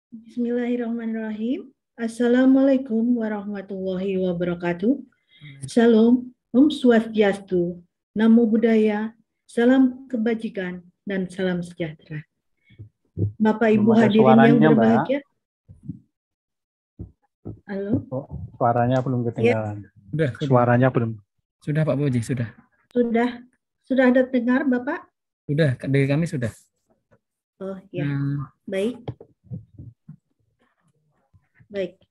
Bismillahirrahmanirrahim. Assalamualaikum warahmatullahi wabarakatuh. Salam, Om Swastiastu, Namo Buddhaya, salam kebajikan, dan salam sejahtera. Bapak Ibu hadirin yang berbahagia. Halo? Suaranya belum kedengaran. Ya. Suaranya belum. Sudah Pak Puji, sudah. Sudah ada dengar Bapak? Sudah, dari kami sudah. Oh ya, baik. Baik.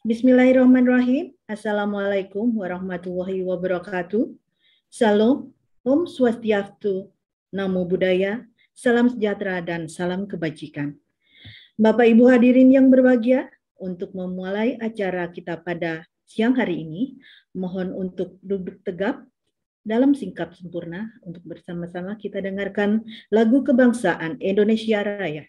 Bismillahirrahmanirrahim. Assalamualaikum warahmatullahi wabarakatuh. Salam, Om Swastiastu, Namo Buddhaya, salam sejahtera dan salam kebajikan. Bapak Ibu hadirin yang berbahagia, untuk memulai acara kita pada siang hari ini, mohon untuk duduk tegap dalam sikap sempurna untuk bersama-sama kita dengarkan lagu kebangsaan Indonesia Raya.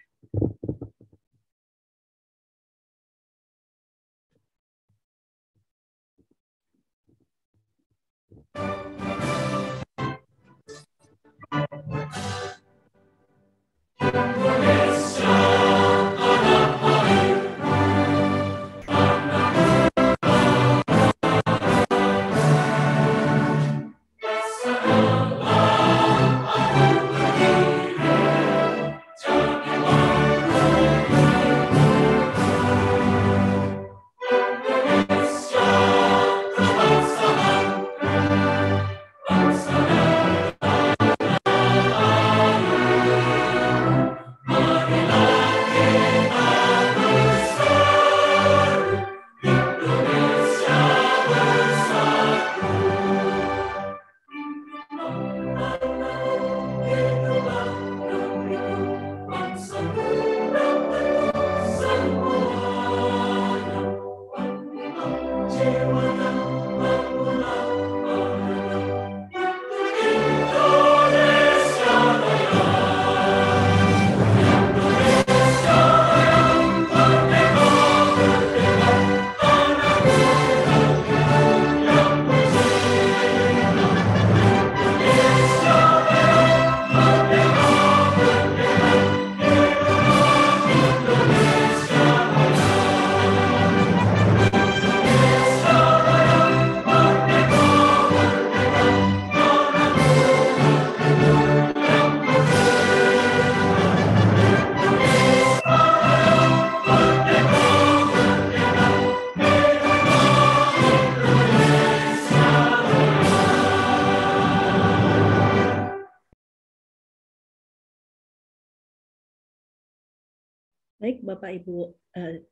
Baik, Bapak Ibu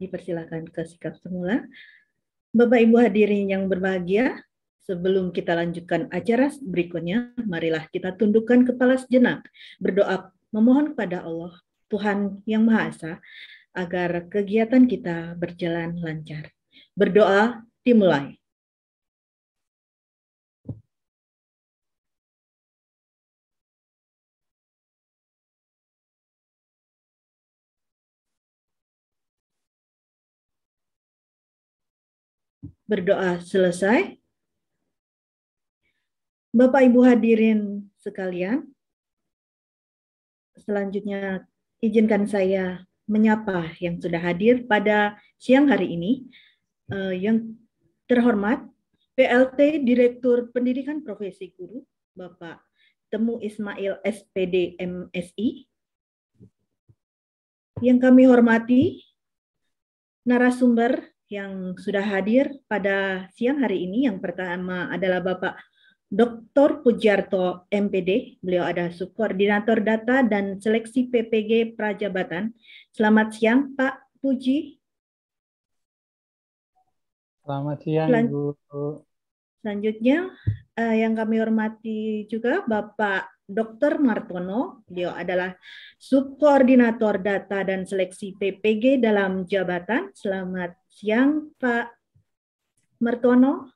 dipersilakan ke sikap semula. Bapak Ibu hadirin yang berbahagia, sebelum kita lanjutkan acara berikutnya, marilah kita tundukkan kepala sejenak, berdoa memohon kepada Allah, Tuhan yang Maha Esa, agar kegiatan kita berjalan lancar. Berdoa dimulai. Berdoa selesai. Bapak Ibu hadirin sekalian, selanjutnya izinkan saya menyapa yang sudah hadir pada siang hari ini. Yang terhormat PLT Direktur Pendidikan Profesi Guru, Bapak Temu Ismail SPD MSI. Yang kami hormati narasumber yang sudah hadir pada siang hari ini. Yang pertama adalah Bapak Dr. Pujiarto MPD, beliau ada Subkoordinator Data dan Seleksi PPG Prajabatan. Selamat siang Pak Puji. Selamat siang Ibu. Selanjutnya yang kami hormati juga Bapak Dr. Martono, beliau adalah Subkoordinator Data dan Seleksi PPG dalam jabatan. Selamat siang Pak Martono.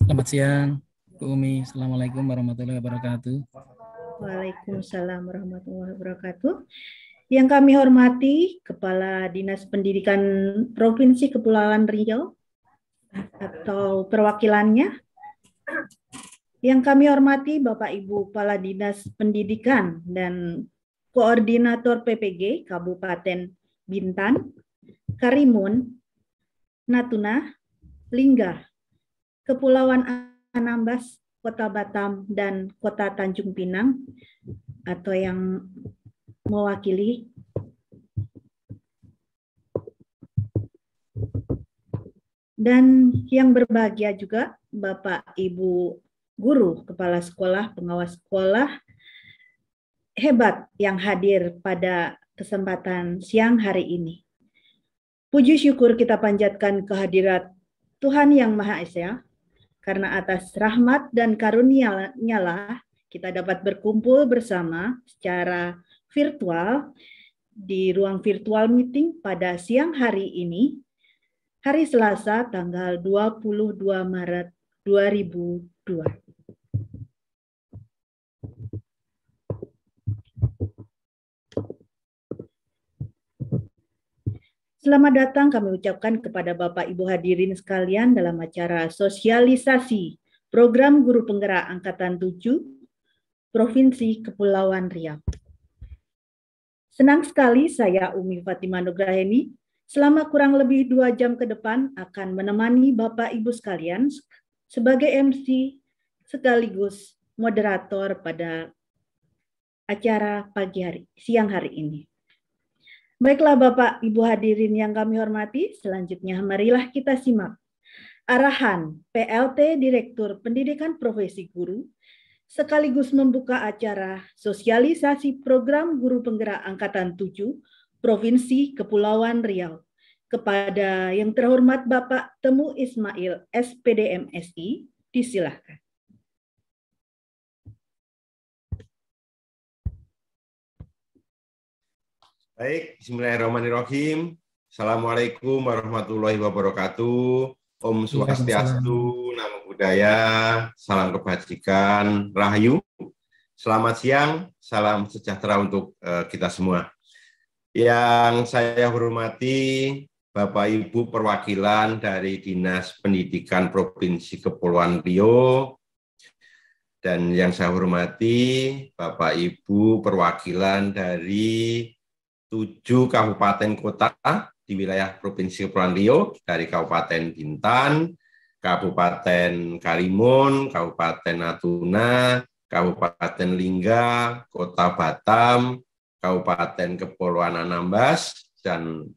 Selamat siang Bu Umi. Assalamualaikum warahmatullahi wabarakatuh. Waalaikumsalam warahmatullahi wabarakatuh. Yang kami hormati Kepala Dinas Pendidikan Provinsi Kepulauan Riau atau perwakilannya. Yang kami hormati Bapak Ibu Kepala Dinas Pendidikan dan Koordinator PPG Kabupaten Bintan, Karimun, Natuna, Lingga, Kepulauan Anambas, Kota Batam, dan Kota Tanjung Pinang, atau yang mewakili. Dan yang berbahagia juga Bapak Ibu Guru, Kepala Sekolah, Pengawas Sekolah hebat yang hadir pada kesempatan siang hari ini. Puji syukur kita panjatkan kehadirat Tuhan Yang Maha Esa, karena atas rahmat dan karunia-Nya lah kita dapat berkumpul bersama secara virtual di ruang virtual meeting pada siang hari ini, hari Selasa tanggal 22 Maret 2002. Selamat datang kami ucapkan kepada Bapak Ibu hadirin sekalian dalam acara sosialisasi Program Guru Penggerak Angkatan 7 Provinsi Kepulauan Riau. Senang sekali saya Umi Fatimah Nugraheni selama kurang lebih 2 jam ke depan akan menemani Bapak Ibu sekalian sebagai MC sekaligus moderator pada acara siang hari ini. Baiklah Bapak Ibu hadirin yang kami hormati, selanjutnya marilah kita simak arahan PLT Direktur Pendidikan Profesi Guru sekaligus membuka acara sosialisasi Program Guru Penggerak Angkatan 7 Provinsi Kepulauan Riau kepada yang terhormat Bapak Temu Ismail SPD MSI, disilahkan. Baik, bismillahirrahmanirrahim. Assalamualaikum warahmatullahi wabarakatuh. Om Swastiastu, Namo Buddhaya, salam kebajikan, Rahayu. Selamat siang, salam sejahtera untuk kita semua. Yang saya hormati Bapak Ibu perwakilan dari Dinas Pendidikan Provinsi Kepulauan Riau, dan yang saya hormati Bapak Ibu perwakilan dari 7 kabupaten kota di wilayah Provinsi Kepulauan Riau, dari Kabupaten Bintan, Kabupaten Karimun, Kabupaten Natuna, Kabupaten Lingga, Kota Batam, Kabupaten Kepulauan Anambas, dan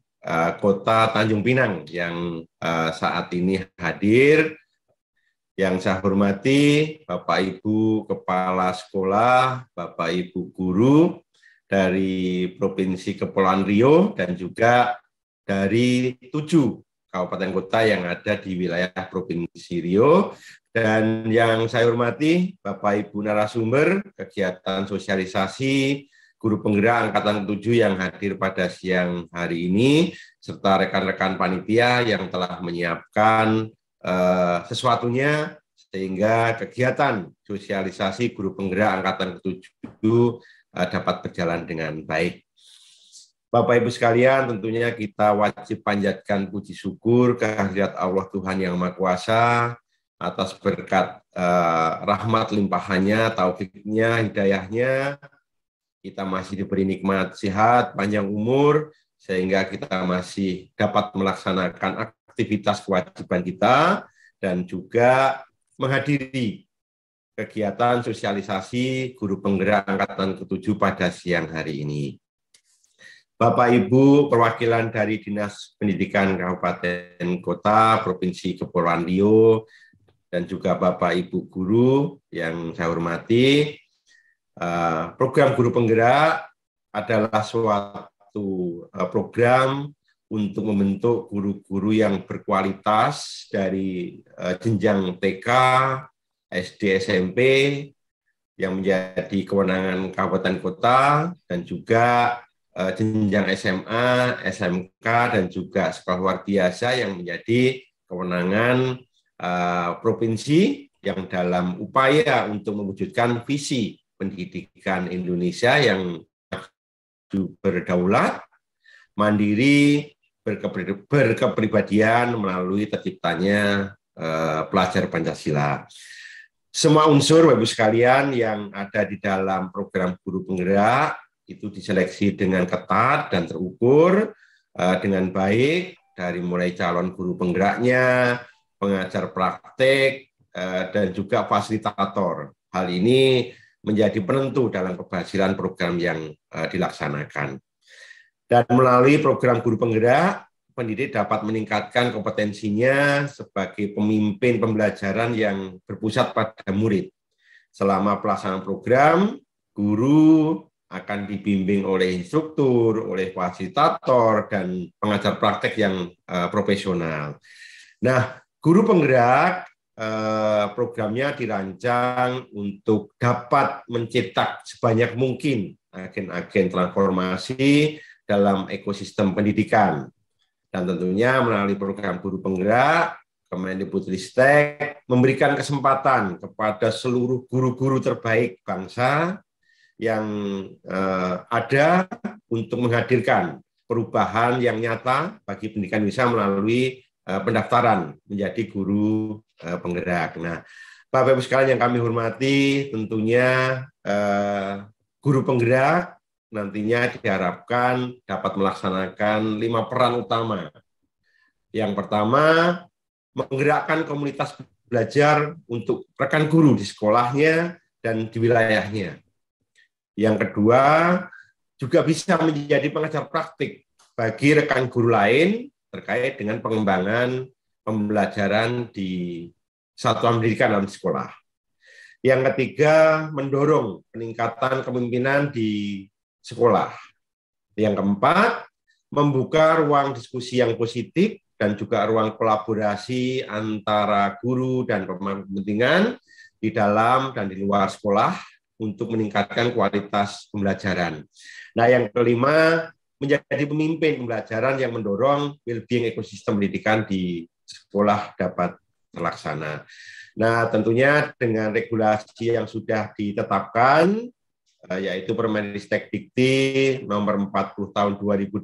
Kota Tanjung Pinang yang saat ini hadir. Yang saya hormati Bapak Ibu Kepala Sekolah, Bapak Ibu Guru dari Provinsi Kepulauan Riau dan juga dari 7 kabupaten kota yang ada di wilayah Provinsi Riau. Dan yang saya hormati Bapak Ibu narasumber kegiatan sosialisasi Guru Penggerak Angkatan 7 yang hadir pada siang hari ini, serta rekan-rekan panitia yang telah menyiapkan sesuatunya sehingga kegiatan sosialisasi Guru Penggerak Angkatan 7 dapat berjalan dengan baik. Bapak Ibu sekalian, tentunya kita wajib panjatkan puji syukur kehadirat Allah Tuhan Yang Maha Kuasa atas berkat rahmat limpahannya, taufiknya, hidayahnya. Kita masih diberi nikmat sehat, panjang umur, sehingga kita masih dapat melaksanakan aktivitas kewajiban kita dan juga menghadiri kegiatan sosialisasi Guru Penggerak Angkatan ke-7 pada siang hari ini. Bapak Ibu perwakilan dari Dinas Pendidikan Kabupaten Kota Provinsi Kepulauan Riau dan juga Bapak Ibu Guru yang saya hormati, program Guru Penggerak adalah suatu program untuk membentuk guru-guru yang berkualitas dari jenjang TK, SD, SMP yang menjadi kewenangan kabupaten kota, dan juga jenjang SMA, SMK, dan juga sekolah luar biasa yang menjadi kewenangan provinsi yang dalam upaya untuk mewujudkan visi pendidikan Indonesia yang berdaulat, mandiri, berkepribadian melalui terciptanya pelajar Pancasila. Semua unsur Bapak Ibu sekalian yang ada di dalam program Guru Penggerak itu diseleksi dengan ketat dan terukur dengan baik, dari mulai calon guru penggeraknya, pengajar praktek, dan juga fasilitator. Hal ini menjadi penentu dalam keberhasilan program yang dilaksanakan. Dan melalui program guru penggerak, pendidik dapat meningkatkan kompetensinya sebagai pemimpin pembelajaran yang berpusat pada murid. Selama pelaksanaan program, guru akan dibimbing oleh instruktur, oleh fasilitator, dan pengajar praktek yang profesional. Nah, guru penggerak programnya dirancang untuk dapat mencetak sebanyak mungkin agen-agen transformasi dalam ekosistem pendidikan. Dan tentunya melalui program guru penggerak, Kemendikbudristek memberikan kesempatan kepada seluruh guru-guru terbaik bangsa yang ada untuk menghadirkan perubahan yang nyata bagi pendidikan Indonesia melalui pendaftaran menjadi guru penggerak. Nah, Bapak Ibu sekalian yang kami hormati, tentunya guru penggerak nantinya diharapkan dapat melaksanakan 5 peran utama. Yang pertama, menggerakkan komunitas belajar untuk rekan guru di sekolahnya dan di wilayahnya. Yang kedua, juga bisa menjadi pengajar praktik bagi rekan guru lain terkait dengan pengembangan pembelajaran di satuan pendidikan dalam sekolah. Yang ketiga, mendorong peningkatan kepemimpinan di sekolah. Yang keempat, membuka ruang diskusi yang positif dan juga ruang kolaborasi antara guru dan pemangku kepentingan di dalam dan di luar sekolah untuk meningkatkan kualitas pembelajaran. Nah, yang kelima, menjadi pemimpin pembelajaran yang mendorong well-being ekosistem pendidikan di sekolah dapat terlaksana. Nah, tentunya dengan regulasi yang sudah ditetapkan, yaitu Permendikbud Dikti nomor 40 tahun 2021,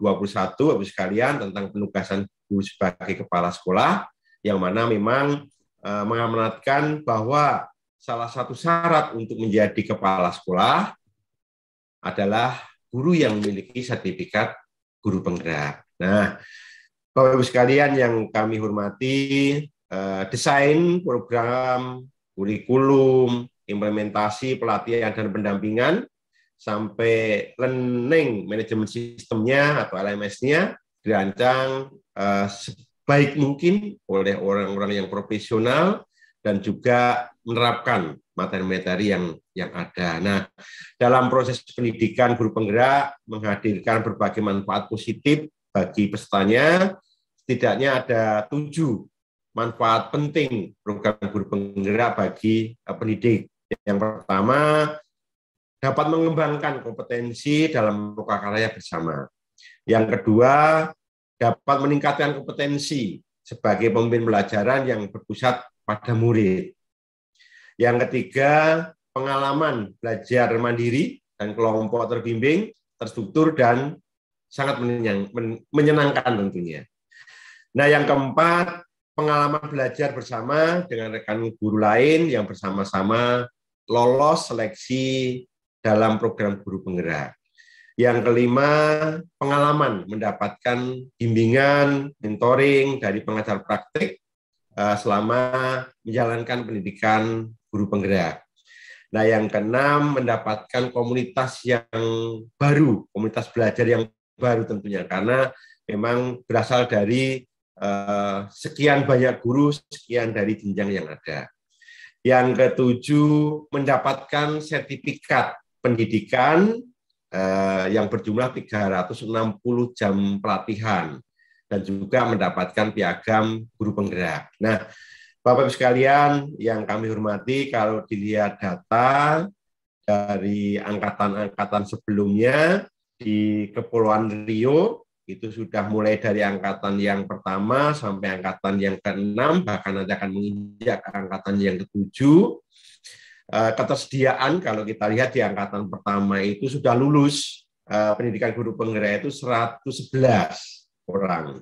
Bapak sekalian, tentang penugasan guru sebagai kepala sekolah, yang mana memang mengamanatkan bahwa salah satu syarat untuk menjadi kepala sekolah adalah guru yang memiliki sertifikat guru penggerak. Nah, Bapak Ibu sekalian yang kami hormati, desain program, kurikulum, implementasi pelatihan dan pendampingan, sampai learning management sistemnya atau LMS-nya dirancang sebaik mungkin oleh orang-orang yang profesional dan juga menerapkan materi-materi yang ada. Nah, dalam proses pendidikan guru penggerak menghadirkan berbagai manfaat positif bagi pesertanya. Setidaknya ada 7 manfaat penting program guru penggerak bagi pendidik. Yang pertama, dapat mengembangkan kompetensi dalam lokakarya bersama. Yang kedua, dapat meningkatkan kompetensi sebagai pemimpin pembelajaran yang berpusat pada murid. Yang ketiga, pengalaman belajar mandiri dan kelompok terbimbing, terstruktur, dan sangat menyenangkan tentunya. Nah, yang keempat, pengalaman belajar bersama dengan rekan guru lain yang bersama-sama lolos seleksi dalam program guru penggerak. Yang kelima, pengalaman mendapatkan bimbingan, mentoring dari pengajar praktik selama menjalankan pendidikan guru penggerak. Nah, yang keenam, mendapatkan komunitas yang baru, komunitas belajar yang baru tentunya, karena memang berasal dari sekian banyak guru, sekian dari jenjang yang ada. Yang ketujuh, mendapatkan sertifikat pendidikan yang berjumlah 360 jam pelatihan dan juga mendapatkan piagam guru penggerak. Nah, Bapak-Ibu sekalian yang kami hormati, kalau dilihat data dari angkatan-angkatan sebelumnya di Kepulauan Riau, itu sudah mulai dari angkatan yang pertama sampai angkatan yang ke-6, bahkan nanti akan menginjak angkatan yang ke-7. Ketersediaan kalau kita lihat di angkatan pertama itu sudah lulus pendidikan guru penggerak itu 111 orang.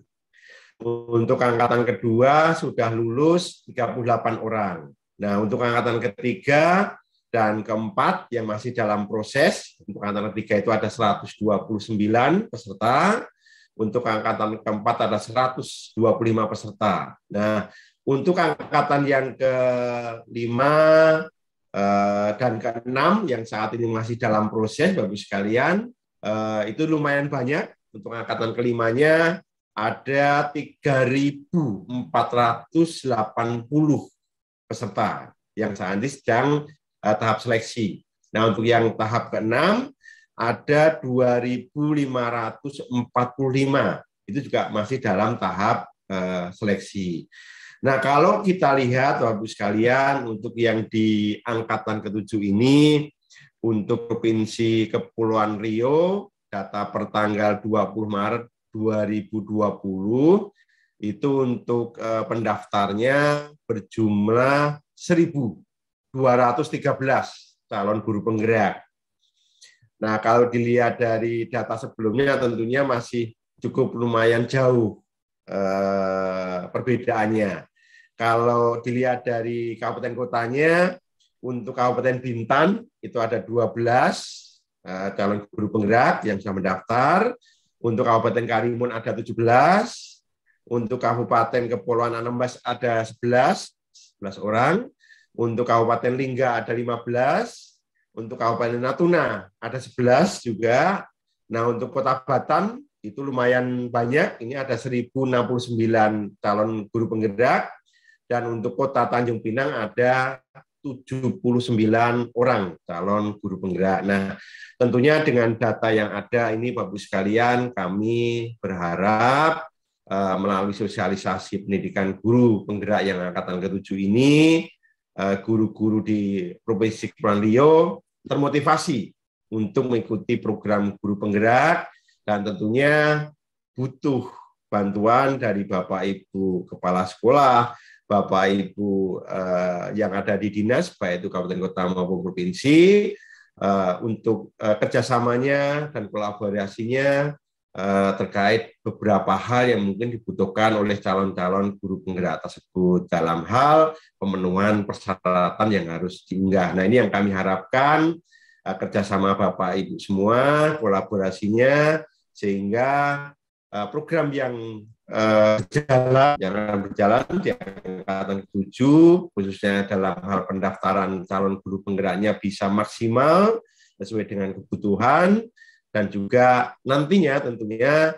Untuk angkatan kedua sudah lulus 38 orang. Nah, untuk angkatan ketiga dan keempat yang masih dalam proses, untuk angkatan ketiga itu ada 129 peserta, Untuk angkatan keempat ada 125 peserta. Nah, untuk angkatan yang ke-5 dan ke-6 yang saat ini masih dalam proses, Bapak sekalian, itu lumayan banyak. Untuk angkatan ke-5-nya ada 3.480 peserta yang saat ini sedang tahap seleksi. Nah, untuk yang tahap ke-6 ada 2.545, itu juga masih dalam tahap seleksi. Nah, kalau kita lihat Bapak sekalian, untuk yang di angkatan ke-7 ini, untuk Provinsi Kepulauan Riau, data per tanggal 20 Maret 2020, itu untuk pendaftarnya berjumlah 1.213 calon guru penggerak. Nah, kalau dilihat dari data sebelumnya tentunya masih cukup lumayan jauh perbedaannya. Kalau dilihat dari kabupaten kotanya, untuk Kabupaten Bintan itu ada 12 calon guru penggerak yang sudah mendaftar. Untuk Kabupaten Karimun ada 17. Untuk Kabupaten Kepulauan Anambas ada 11 orang. Untuk Kabupaten Lingga ada 15. Untuk Kabupaten Natuna ada 11 juga. Nah, untuk Kota Batam itu lumayan banyak. Ini ada 1.069 calon guru penggerak. Dan untuk Kota Tanjung Pinang ada 79 orang calon guru penggerak. Nah, tentunya dengan data yang ada ini, Bapak sekalian, kami berharap melalui sosialisasi pendidikan guru penggerak yang angkatan ke-7 ini, guru-guru di Provinsi Kepulauan Riau termotivasi untuk mengikuti program guru penggerak, dan tentunya butuh bantuan dari Bapak Ibu Kepala Sekolah, Bapak Ibu yang ada di dinas, baik itu kabupaten kota maupun provinsi, untuk kerjasamanya dan kolaborasinya terkait beberapa hal yang mungkin dibutuhkan oleh calon-calon guru penggerak tersebut dalam hal pemenuhan persyaratan yang harus diunggah. Nah, ini yang kami harapkan, kerjasama Bapak Ibu semua, kolaborasinya, sehingga program yang berjalan di angkatan ke-7, khususnya dalam hal pendaftaran calon guru penggeraknya bisa maksimal sesuai dengan kebutuhan. Dan juga nantinya tentunya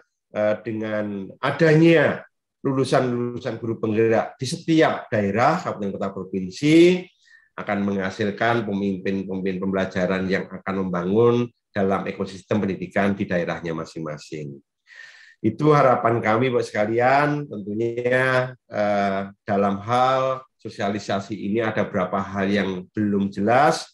dengan adanya lulusan-lulusan guru penggerak di setiap daerah, kabupaten kota provinsi, akan menghasilkan pemimpin-pemimpin pembelajaran yang akan membangun dalam ekosistem pendidikan di daerahnya masing-masing. Itu harapan kami, Bapak sekalian. Tentunya dalam hal sosialisasi ini ada beberapa hal yang belum jelas.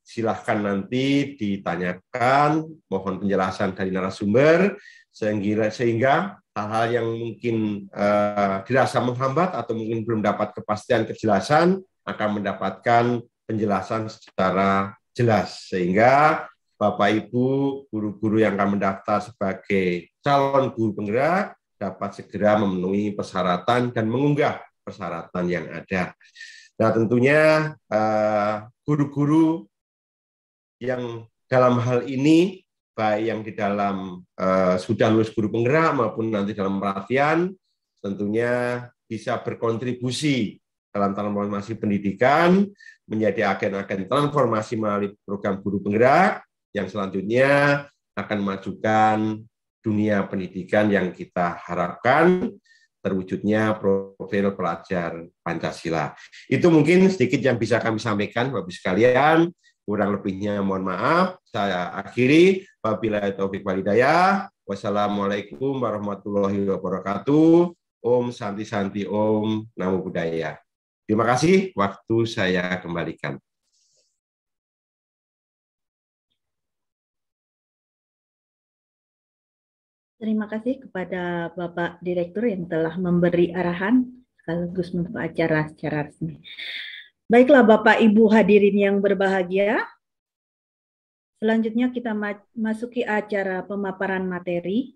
Silahkan nanti ditanyakan, mohon penjelasan dari narasumber, sehingga hal-hal yang mungkin dirasa menghambat atau mungkin belum dapat kepastian kejelasan akan mendapatkan penjelasan secara jelas, sehingga Bapak Ibu guru-guru yang akan mendaftar sebagai calon guru penggerak dapat segera memenuhi persyaratan dan mengunggah persyaratan yang ada. Nah, tentunya guru-guru yang dalam hal ini, baik yang di dalam sudah lulus guru penggerak maupun nanti dalam pelatihan, tentunya bisa berkontribusi dalam transformasi pendidikan, menjadi agen-agen transformasi melalui program guru penggerak, yang selanjutnya akan memajukan dunia pendidikan yang kita harapkan terwujudnya profil pelajar Pancasila. Itu mungkin sedikit yang bisa kami sampaikan, Bapak sekalian. Kurang lebihnya mohon maaf. Saya akhiri. Wabillahi taufiq wal hidayah. Wassalamualaikum warahmatullahi wabarakatuh. Om Santi Santi Om Namo Buddhaya. Terima kasih. Waktu saya kembalikan. Terima kasih kepada Bapak Direktur yang telah memberi arahan sekaligus membuka acara secara resmi. Baiklah Bapak Ibu hadirin yang berbahagia, selanjutnya kita masuki acara pemaparan materi.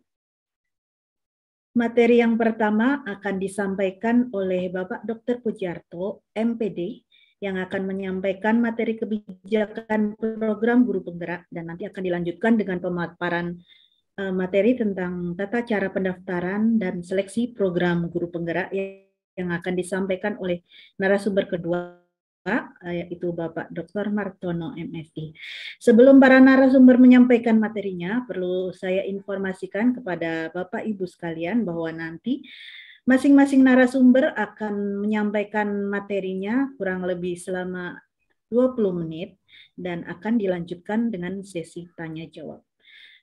Materi yang pertama akan disampaikan oleh Bapak Dr. Pujiarto, MPD, yang akan menyampaikan materi kebijakan program guru penggerak dan nanti akan dilanjutkan dengan pemaparan materi tentang tata cara pendaftaran dan seleksi program guru penggerak yang akan disampaikan oleh narasumber kedua, yaitu Bapak Dr. Martono MSI. Sebelum para narasumber menyampaikan materinya, perlu saya informasikan kepada Bapak Ibu sekalian bahwa nanti masing-masing narasumber akan menyampaikan materinya kurang lebih selama 20 menit dan akan dilanjutkan dengan sesi tanya jawab.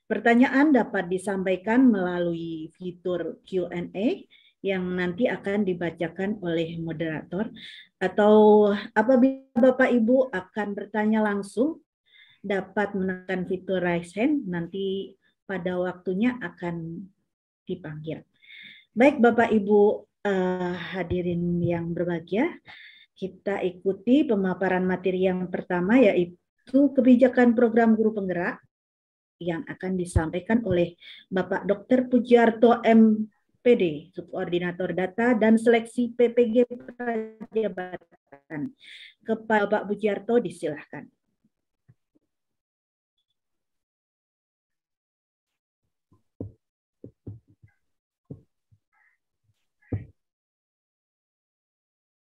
Pertanyaan dapat disampaikan melalui fitur Q&A yang nanti akan dibacakan oleh moderator, atau apabila Bapak Ibu akan bertanya langsung dapat menekan fitur raise hand, nanti pada waktunya akan dipanggil. Baik Bapak Ibu hadirin yang berbahagia, kita ikuti pemaparan materi yang pertama, yaitu kebijakan program guru penggerak yang akan disampaikan oleh Bapak Dr. Pujiarto MPD, Subkoordinator Data dan Seleksi PPG Prajabatan. Kepada Bapak Pujiarto disilahkan.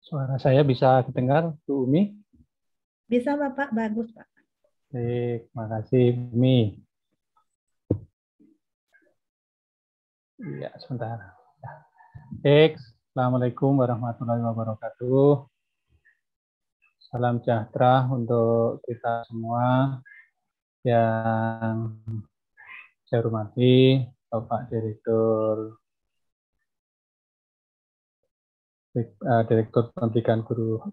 Suara saya bisa didengar, Bu Umi? Bisa Bapak, bagus Pak. Baik, makasih Bu Umi. Iya, sebentar. Baik, Assalamualaikum warahmatullahi wabarakatuh. Salam sejahtera untuk kita semua. Yang saya hormati Bapak Direktur Pendidikan Guru,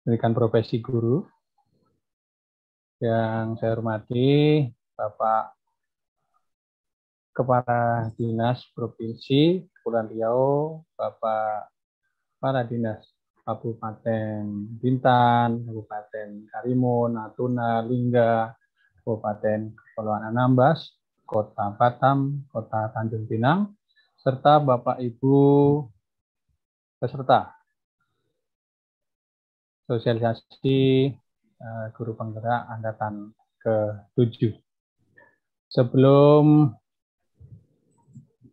Pendidikan Profesi Guru. Yang saya hormati Bapak Kepala Dinas Provinsi Kepulauan Riau, Bapak Kepala Dinas Kabupaten Bintan, Kabupaten Karimun, Natuna, Lingga, Kabupaten Kepulauan Anambas, Kota Batam, Kota Tanjung Pinang, serta Bapak Ibu peserta sosialisasi guru penggerak angkatan ke-7. Sebelum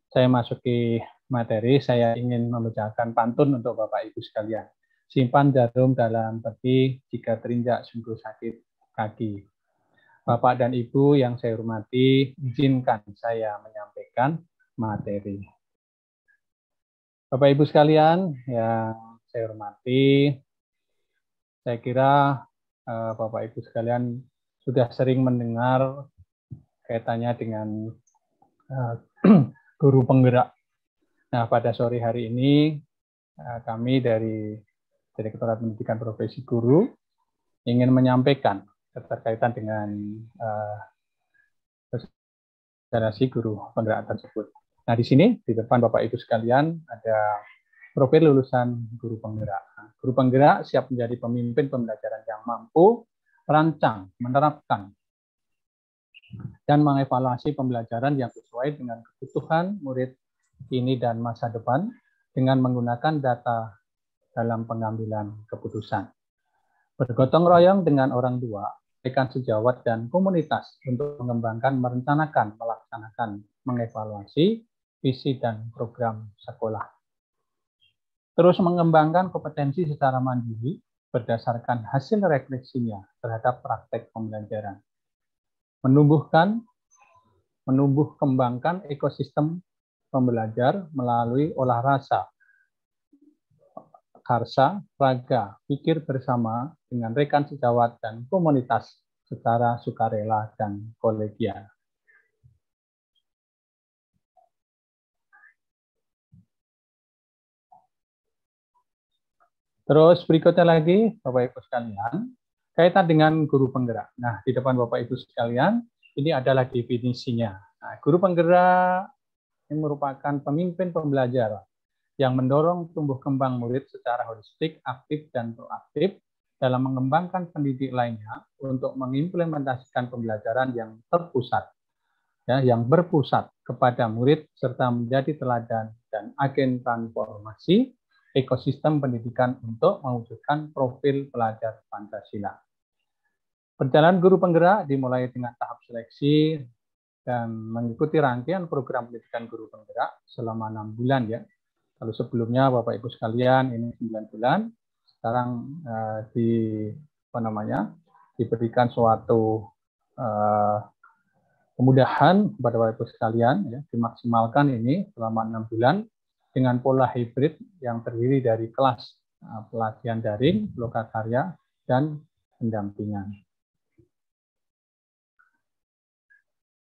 saya masuki materi, saya ingin membacakan pantun untuk Bapak Ibu sekalian. Simpan jarum dalam peti, jika terinjak sungguh sakit kaki. Bapak dan Ibu yang saya hormati, izinkan saya menyampaikan materi. Bapak Ibu sekalian yang saya hormati, saya kira Bapak Ibu sekalian sudah sering mendengar kaitannya dengan guru penggerak. Nah, pada sore hari ini kami dari Direktorat Pendidikan Profesi Guru ingin menyampaikan keterkaitan dengan sosialisasi guru penggerak tersebut. Nah, di sini di depan Bapak Ibu sekalian ada profil lulusan guru penggerak. Nah, guru penggerak siap menjadi pemimpin pembelajaran yang mampu merancang, menerapkan, dan mengevaluasi pembelajaran yang sesuai dengan kebutuhan murid kini dan masa depan dengan menggunakan data dalam pengambilan keputusan. Bergotong royong dengan orang tua, rekan sejawat, dan komunitas untuk mengembangkan, merencanakan, melaksanakan, mengevaluasi visi dan program sekolah. Terus mengembangkan kompetensi secara mandiri berdasarkan hasil refleksinya terhadap praktek pembelajaran. Menumbuh kembangkan ekosistem pembelajar melalui olah rasa, karsa, raga, pikir bersama dengan rekan sejawat dan komunitas secara sukarela dan kolegial. Terus berikutnya lagi, Bapak Ibu sekalian, kaitan dengan guru penggerak. Nah, di depan Bapak Ibu sekalian, ini adalah definisinya. Nah, guru penggerak yang merupakan pemimpin pembelajaran yang mendorong tumbuh kembang murid secara holistik, aktif, dan proaktif dalam mengembangkan pendidik lainnya untuk mengimplementasikan pembelajaran yang terpusat, ya, yang berpusat kepada murid serta menjadi teladan dan agen transformasi ekosistem pendidikan untuk mewujudkan profil pelajar Pancasila. Perjalanan guru penggerak dimulai dengan tahap seleksi dan mengikuti rangkaian program pendidikan guru penggerak selama 6 bulan ya. Kalau sebelumnya Bapak Ibu sekalian ini 9 bulan, sekarang diberikan suatu kemudahan kepada Bapak Ibu sekalian ya, dimaksimalkan ini selama 6 bulan dengan pola hibrid yang terdiri dari kelas pelatihan daring, lokakarya, dan pendampingan.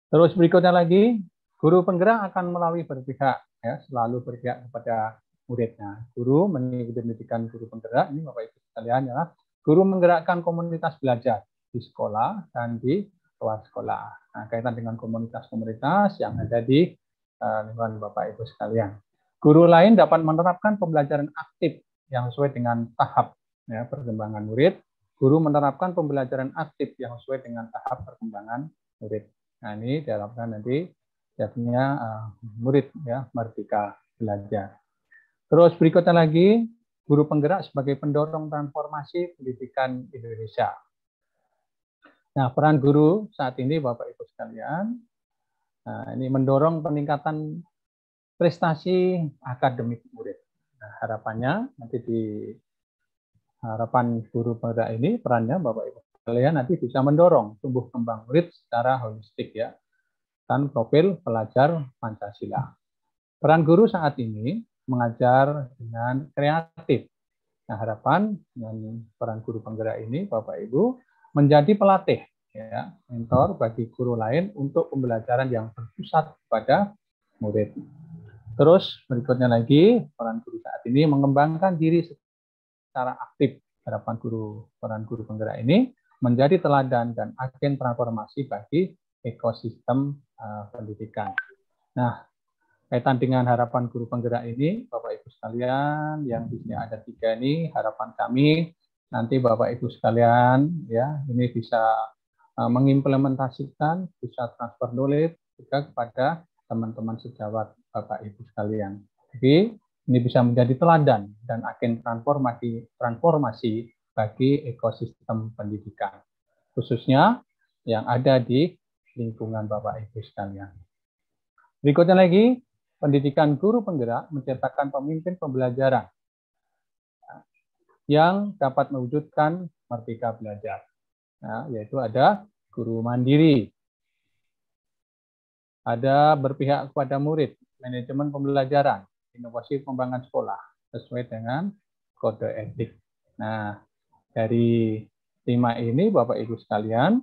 Terus berikutnya lagi, guru penggerak akan melalui berpihak, ya, selalu berpihak kepada muridnya. Guru mengikuti pendidikan guru penggerak, ini Bapak Ibu sekalian, ya, guru menggerakkan komunitas belajar di sekolah dan di luar sekolah. Nah, kaitan dengan komunitas-komunitas yang ada di lingkungan Bapak Ibu sekalian. Guru lain dapat menerapkan pembelajaran aktif yang sesuai dengan tahap ya, perkembangan murid. Guru menerapkan pembelajaran aktif yang sesuai dengan tahap perkembangan murid. Nah, ini diharapkan nanti jadinya murid ya merdeka belajar. Terus berikutnya lagi, guru penggerak sebagai pendorong transformasi pendidikan Indonesia. Nah, peran guru saat ini Bapak Ibu sekalian, ini mendorong peningkatan prestasi akademik murid. Nah, harapannya nanti di harapan guru penggerak ini perannya Bapak Ibu sekalian nanti bisa mendorong tumbuh kembang murid secara holistik ya dan profil pelajar Pancasila. Peran guru saat ini mengajar dengan kreatif. Nah, harapan dengan peran guru penggerak ini Bapak Ibu menjadi pelatih ya, mentor bagi guru lain untuk pembelajaran yang berpusat pada murid. Terus berikutnya lagi, peran guru saat ini mengembangkan diri secara aktif. Harapan peran guru penggerak ini menjadi teladan dan agen transformasi bagi ekosistem pendidikan. Nah, kaitan dengan harapan guru penggerak ini, Bapak Ibu sekalian, yang di sini ada 3 ini, harapan kami nanti Bapak Ibu sekalian, ya, ini bisa mengimplementasikan, bisa transfer knowledge juga kepada teman-teman sejawat Bapak Ibu sekalian. Jadi ini bisa menjadi teladan dan agen transformasi bagi ekosistem pendidikan, khususnya yang ada di lingkungan Bapak Ibu sekalian. Berikutnya lagi, pendidikan guru penggerak menciptakan pemimpin pembelajaran yang dapat mewujudkan merdeka belajar. Nah, yaitu ada guru mandiri, ada berpihak kepada murid, manajemen pembelajaran, inovasi pengembangan sekolah sesuai dengan kode etik. Nah, dari 5 ini Bapak Ibu sekalian,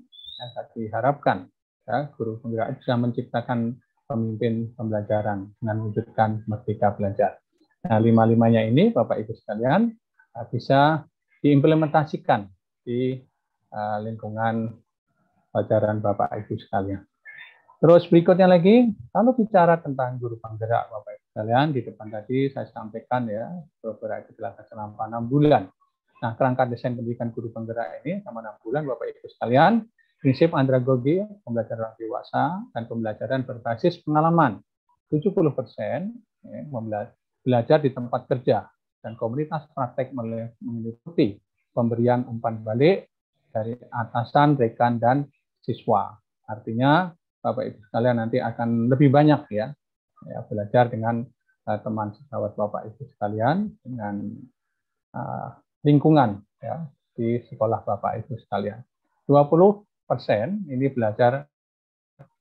diharapkan ya, guru penggerak bisa menciptakan pemimpin pembelajaran dengan mewujudkan merdeka belajar. Nah, 5-5-nya ini Bapak Ibu sekalian bisa diimplementasikan di lingkungan pelajaran Bapak Ibu sekalian. Terus berikutnya lagi, kalau bicara tentang guru penggerak Bapak Ibu sekalian, di depan tadi saya sampaikan ya, guru penggerak itu dilakukan selama 6 bulan. Nah, kerangka desain pendidikan guru penggerak ini selama 6 bulan Bapak Ibu sekalian, prinsip andragogi, pembelajaran dewasa, dan pembelajaran berbasis pengalaman. 70% ya, belajar di tempat kerja, dan komunitas praktek meliputi pemberian umpan balik dari atasan, rekan, dan siswa. Artinya, Bapak Ibu sekalian nanti akan lebih banyak ya belajar dengan teman sejawat Bapak Ibu sekalian, dengan lingkungan ya, di sekolah Bapak Ibu sekalian. 20% ini belajar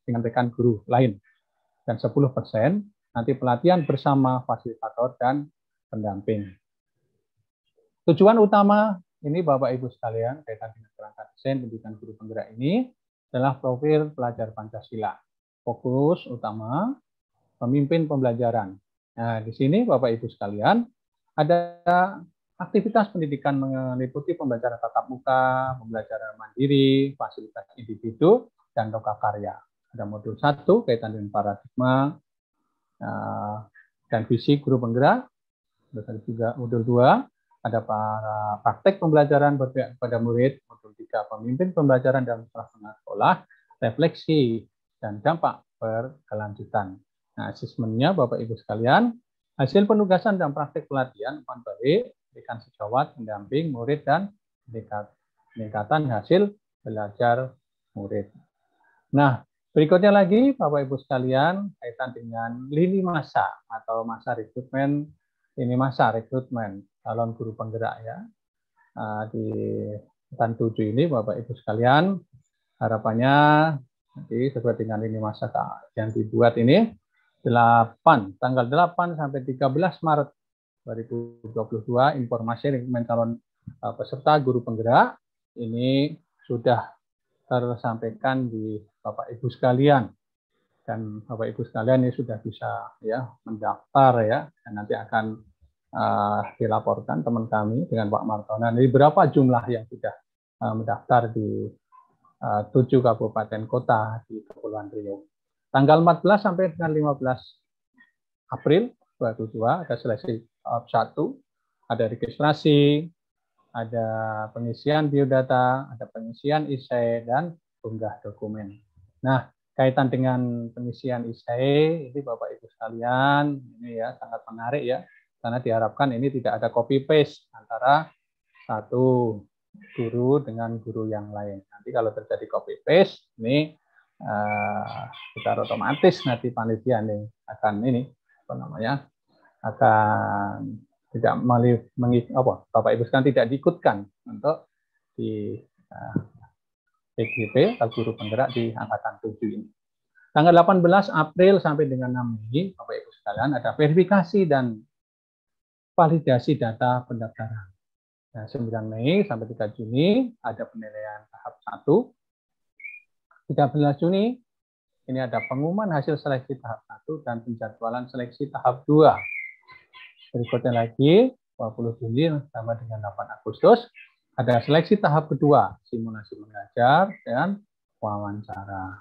dengan rekan guru lain, dan 10% nanti pelatihan bersama fasilitator dan pendamping. Tujuan utama ini Bapak Ibu sekalian kaitan dengan kerangka desain pendidikan guru penggerak ini adalah profil pelajar Pancasila. Fokus utama pemimpin pembelajaran. Nah, di sini Bapak Ibu sekalian ada aktivitas pendidikan meliputi pembelajaran tatap muka, pembelajaran mandiri, fasilitas individu, dan lokakarya. Ada modul 1 kaitan dengan paradigma dan visi guru penggerak. Dan juga modul 2 ada para praktek pembelajaran berpihak kepada murid. Modul 3 pemimpin pembelajaran dalam sekolah, refleksi dan dampak berkelanjutan. Nah, asesmennya Bapak Ibu sekalian, hasil penugasan dan praktek pelatihan umpan balik, rekan sejawat, pendamping, murid, dan peningkatan hasil belajar murid. Nah, Berikutnya lagi, Bapak Ibu sekalian, kaitan dengan lini masa atau masa rekrutmen, lini masa rekrutmen calon guru penggerak ya. Di angkatan 7 ini, Bapak Ibu sekalian, harapannya nanti sesuai dengan lini masa yang dibuat ini, tanggal 8 sampai 13 Maret 2022, informasi rekrutmen calon peserta guru penggerak ini sudah tersampaikan di Bapak Ibu sekalian, dan Bapak Ibu sekalian ini sudah bisa ya mendaftar ya, dan nanti akan dilaporkan teman kami dengan Pak Martono. Jadi berapa jumlah yang sudah mendaftar di 7 kabupaten kota di Kepulauan Riau. Tanggal 14 sampai dengan 15 April 2022 ada seleksi tahap 1, ada registrasi, ada pengisian biodata, ada pengisian ISE, dan unggah dokumen. Nah, kaitan dengan pengisian ISE, ini Bapak Ibu sekalian, ini ya sangat menarik ya, karena diharapkan ini tidak ada copy-paste antara satu guru dengan guru yang lain. Nanti kalau terjadi copy-paste, ini secara otomatis nanti panitia nih akan akan tidak Bapak Ibu sekalian tidak diikutkan untuk di PGP atau guru penggerak di angkatan 7 ini. Tanggal 18 April sampai dengan 6 Mei, Bapak Ibu sekalian, ada verifikasi dan validasi data pendaftaran. Nah, 9 Mei sampai 3 Juni ada penilaian tahap 1. 13 Juni ini ada pengumuman hasil seleksi tahap 1 dan penjadwalan seleksi tahap 2. Berikutnya lagi, 20 Juni sama dengan 8 Agustus, ada seleksi tahap kedua, simulasi mengajar dan wawancara.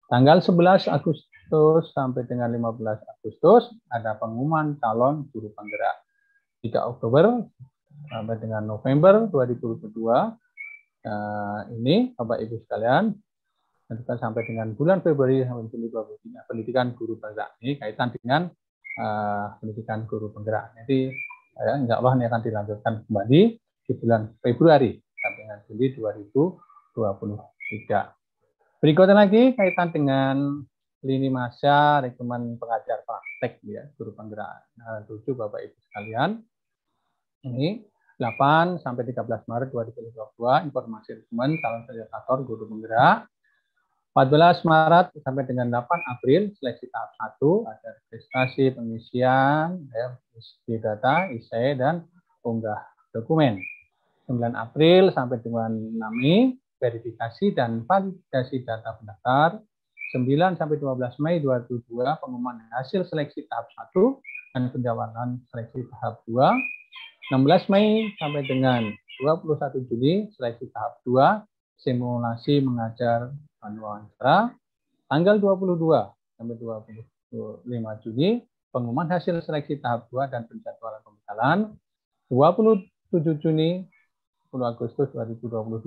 Tanggal 11 Agustus sampai dengan 15 Agustus, ada pengumuman calon guru penggerak. 3 Oktober sampai dengan November 2022, ini Bapak Ibu sekalian, sampai dengan bulan Februari sampai Juli 2023, pendidikan guru penggerak ini kaitan dengan pendidikan guru penggerak. Jadi insya Allah ini akan dilanjutkan kembali di bulan Februari sampai dengan Juli 2023. Berikutnya lagi kaitan dengan lini masa rekrutmen pengajar praktek ya guru penggerak 7 Bapak Ibu sekalian. Ini 8 sampai 13 Maret 2022 informasi rekrutmen calon fasilitator guru penggerak. 14 Maret sampai dengan 8 April seleksi tahap 1, ada registrasi, pengisian, biodata, ISE, dan unggah dokumen. 9 April sampai dengan 6 Mei, verifikasi dan validasi data pendaftar. 9 sampai 12 Mei 2022, pengumuman hasil seleksi tahap 1 dan penjadwalan seleksi tahap 2. 16 Mei sampai dengan 21 Juli, seleksi tahap 2, simulasi mengajar dan wawancara. Tanggal 22 sampai 25 Juni, pengumuman hasil seleksi tahap 2 dan penjadwalan pembekalan. 27 Juni, 10 Agustus 2022,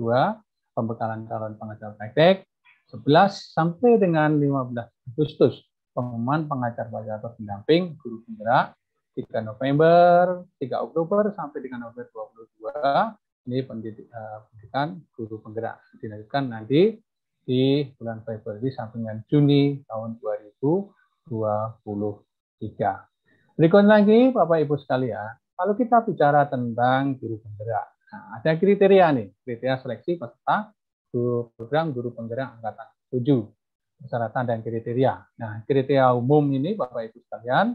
pembekalan calon pengajar praktek. 11 sampai dengan 15 Agustus, pengumuman pengajar fasilitator pendamping guru penggerak. 3 November, 3 Oktober sampai dengan November 22, ini pendidikan guru penggerak dilanjutkan nanti di bulan Februari sampai dengan Juni tahun 2023. Berikut lagi Bapak Ibu sekalian, kalau kita bicara tentang guru penggerak, nah, ada kriteria nih, kriteria seleksi peserta guru program guru penggerak angkatan 7, persyaratan dan kriteria. Nah, kriteria umum ini Bapak Ibu sekalian,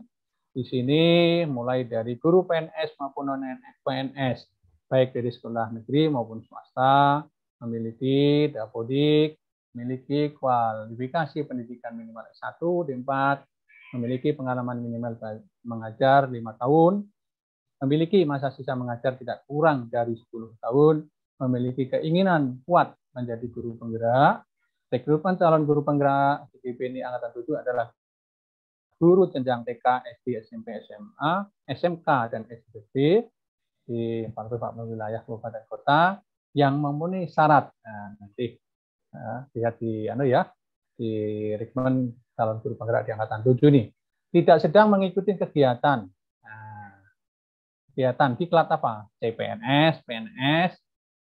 di sini mulai dari guru PNS maupun non-PNS, baik dari sekolah negeri maupun swasta, memiliki dapodik, memiliki kualifikasi pendidikan minimal S1, D4, memiliki pengalaman minimal mengajar 5 tahun, memiliki masa sisa mengajar tidak kurang dari 10 tahun, memiliki keinginan kuat menjadi guru penggerak. Rekrutmen calon guru penggerak PGP ini angkatan 7 adalah guru jenjang TK, SD, SMP, SMA, SMK, dan SDB di 44 wilayah kabupaten kota yang memenuhi syarat. Nah, nanti lihat di di rekrutmen calon guru penggerak di angkatan 7 nih. Tidak sedang mengikuti kegiatan. Nah, kegiatan diklat apa? CPNS, PNS,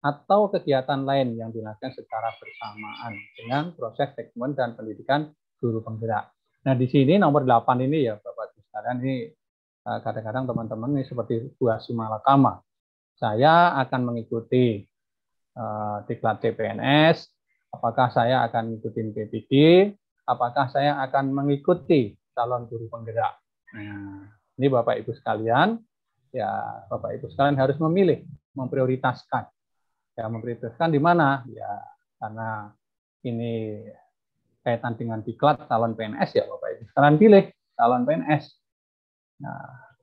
atau kegiatan lain yang dilakukan secara bersamaan dengan proses rekrutmen dan pendidikan guru penggerak. Nah, di sini nomor 8 ini ya Bapak Ibu sekalian, ini kadang-kadang teman-teman ini seperti buah si malakama. Saya akan mengikuti diklat CPNS, apakah saya akan mengikuti PPG, apakah saya akan mengikuti calon guru penggerak. Nah, ini Bapak Ibu sekalian, ya Bapak Ibu sekalian harus memilih, memprioritaskan. Ya, memprioritaskan di mana? Ya, karena ini kaitan dengan diklat calon PNS ya Bapak Ibu sekalian pilih calon PNS. Nah,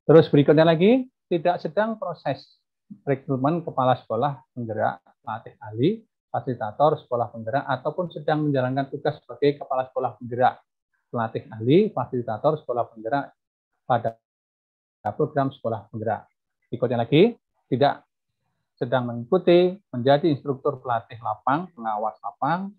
terus berikutnya lagi, tidak sedang proses rekrutmen kepala sekolah penggerak, pelatih ahli, fasilitator sekolah penggerak, ataupun sedang menjalankan tugas sebagai kepala sekolah penggerak, pelatih ahli, fasilitator sekolah penggerak pada program sekolah penggerak. Berikutnya lagi, tidak sedang mengikuti menjadi instruktur pelatih lapang, pengawas lapang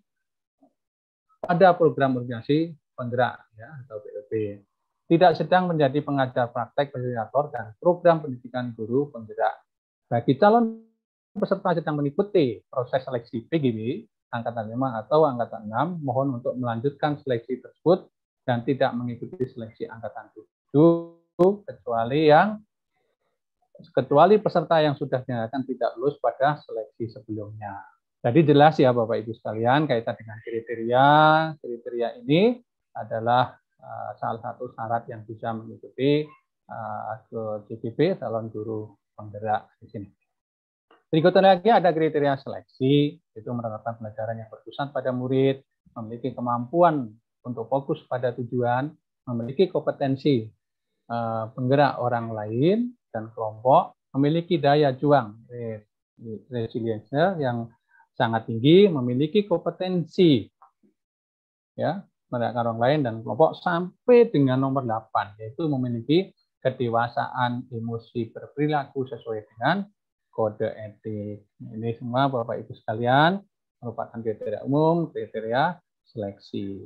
pada program organisasi penggerak ya, atau PLP. Tidak sedang menjadi pengajar praktek fasilitator dan program pendidikan guru penggerak. Bagi calon peserta sedang mengikuti proses seleksi PGB angkatan 5 atau angkatan 6, mohon untuk melanjutkan seleksi tersebut dan tidak mengikuti seleksi angkatan 7 kecuali peserta yang sudah dinyatakan tidak lulus pada seleksi sebelumnya. Jadi jelas ya Bapak Ibu sekalian kaitan dengan kriteria ini adalah salah satu syarat yang bisa mengikuti ke CGP calon guru penggerak di sini. Berikutnya lagi ada kriteria seleksi, itu menerapkan pelajaran yang berpusat pada murid, memiliki kemampuan untuk fokus pada tujuan, memiliki kompetensi penggerak orang lain dan kelompok, memiliki daya juang resilience yang sangat tinggi, memiliki kompetensi ya menggerakkan orang lain dan kelompok sampai dengan nomor 8, yaitu memiliki kedewasaan emosi berperilaku sesuai dengan kode etik. Ini semua Bapak Ibu sekalian merupakan kriteria umum, kriteria seleksi.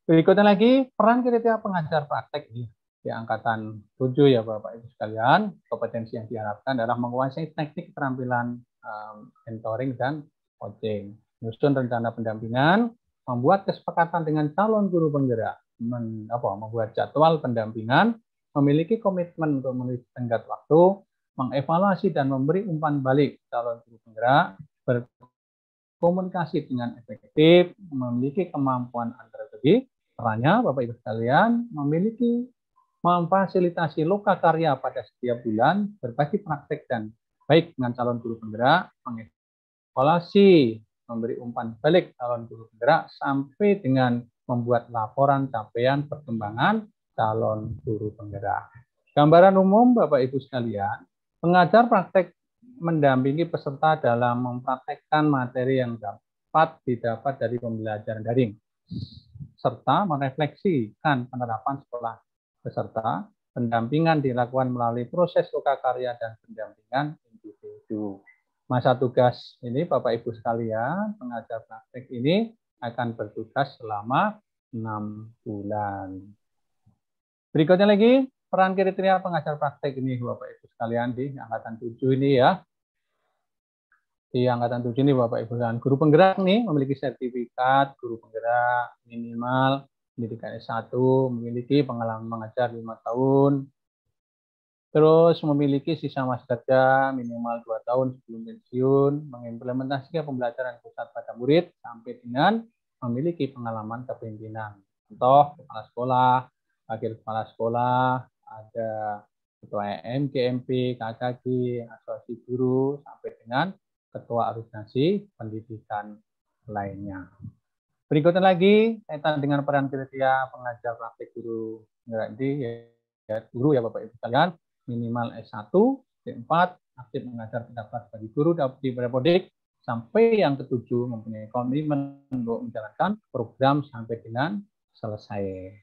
Berikutnya lagi, peran kriteria pengajar praktek di angkatan 7 ya Bapak Ibu sekalian. Kompetensi yang diharapkan adalah menguasai teknik keterampilan mentoring dan coaching, menyusun rencana pendampingan, membuat kesepakatan dengan calon guru penggerak, membuat jadwal pendampingan, memiliki komitmen untuk memenuhi tenggat waktu, mengevaluasi dan memberi umpan balik calon guru penggerak, berkomunikasi dengan efektif, memiliki kemampuan antropologi. Perannya Bapak Ibu sekalian memiliki memfasilitasi loka karya pada setiap bulan, berbagi praktek dan baik dengan calon guru penggerak, mengevaluasi, memberi umpan balik calon guru penggerak sampai dengan membuat laporan capaian perkembangan calon guru penggerak. Gambaran umum Bapak Ibu sekalian, pengajar praktek mendampingi peserta dalam mempraktekkan materi yang dapat didapat dari pembelajaran daring, serta merefleksikan penerapan sekolah peserta. Pendampingan dilakukan melalui proses loka karya dan pendampingan individu. Masa tugas ini Bapak Ibu sekalian, pengajar praktek ini akan bertugas selama 6 bulan. Berikutnya lagi, peran kriteria pengajar praktek ini Bapak Ibu sekalian di angkatan 7 ini ya. Di angkatan 7 ini Bapak Ibu sekalian, guru penggerak nih memiliki sertifikat guru penggerak minimal pendidikan S1, memiliki pengalaman mengajar 5 tahun, terus memiliki sisa masa kerja minimal 2 tahun sebelum pensiun, mengimplementasikan pembelajaran pusat pada murid sampai dengan memiliki pengalaman kepemimpinan. Contoh, kepala sekolah, wakil kepala sekolah, ada ketua MGMP, KKG, asosiasi guru, sampai dengan ketua organisasi pendidikan lainnya. Berikutnya lagi, kaitan dengan peran kriteria pengajar praktik guru penggerak ini, ya guru ya Bapak Ibu sekalian, minimal S1, D4, aktif mengajar pendapat bagi guru di Dapodik, sampai yang ketujuh mempunyai komitmen untuk menjalankan program sampai dengan selesai.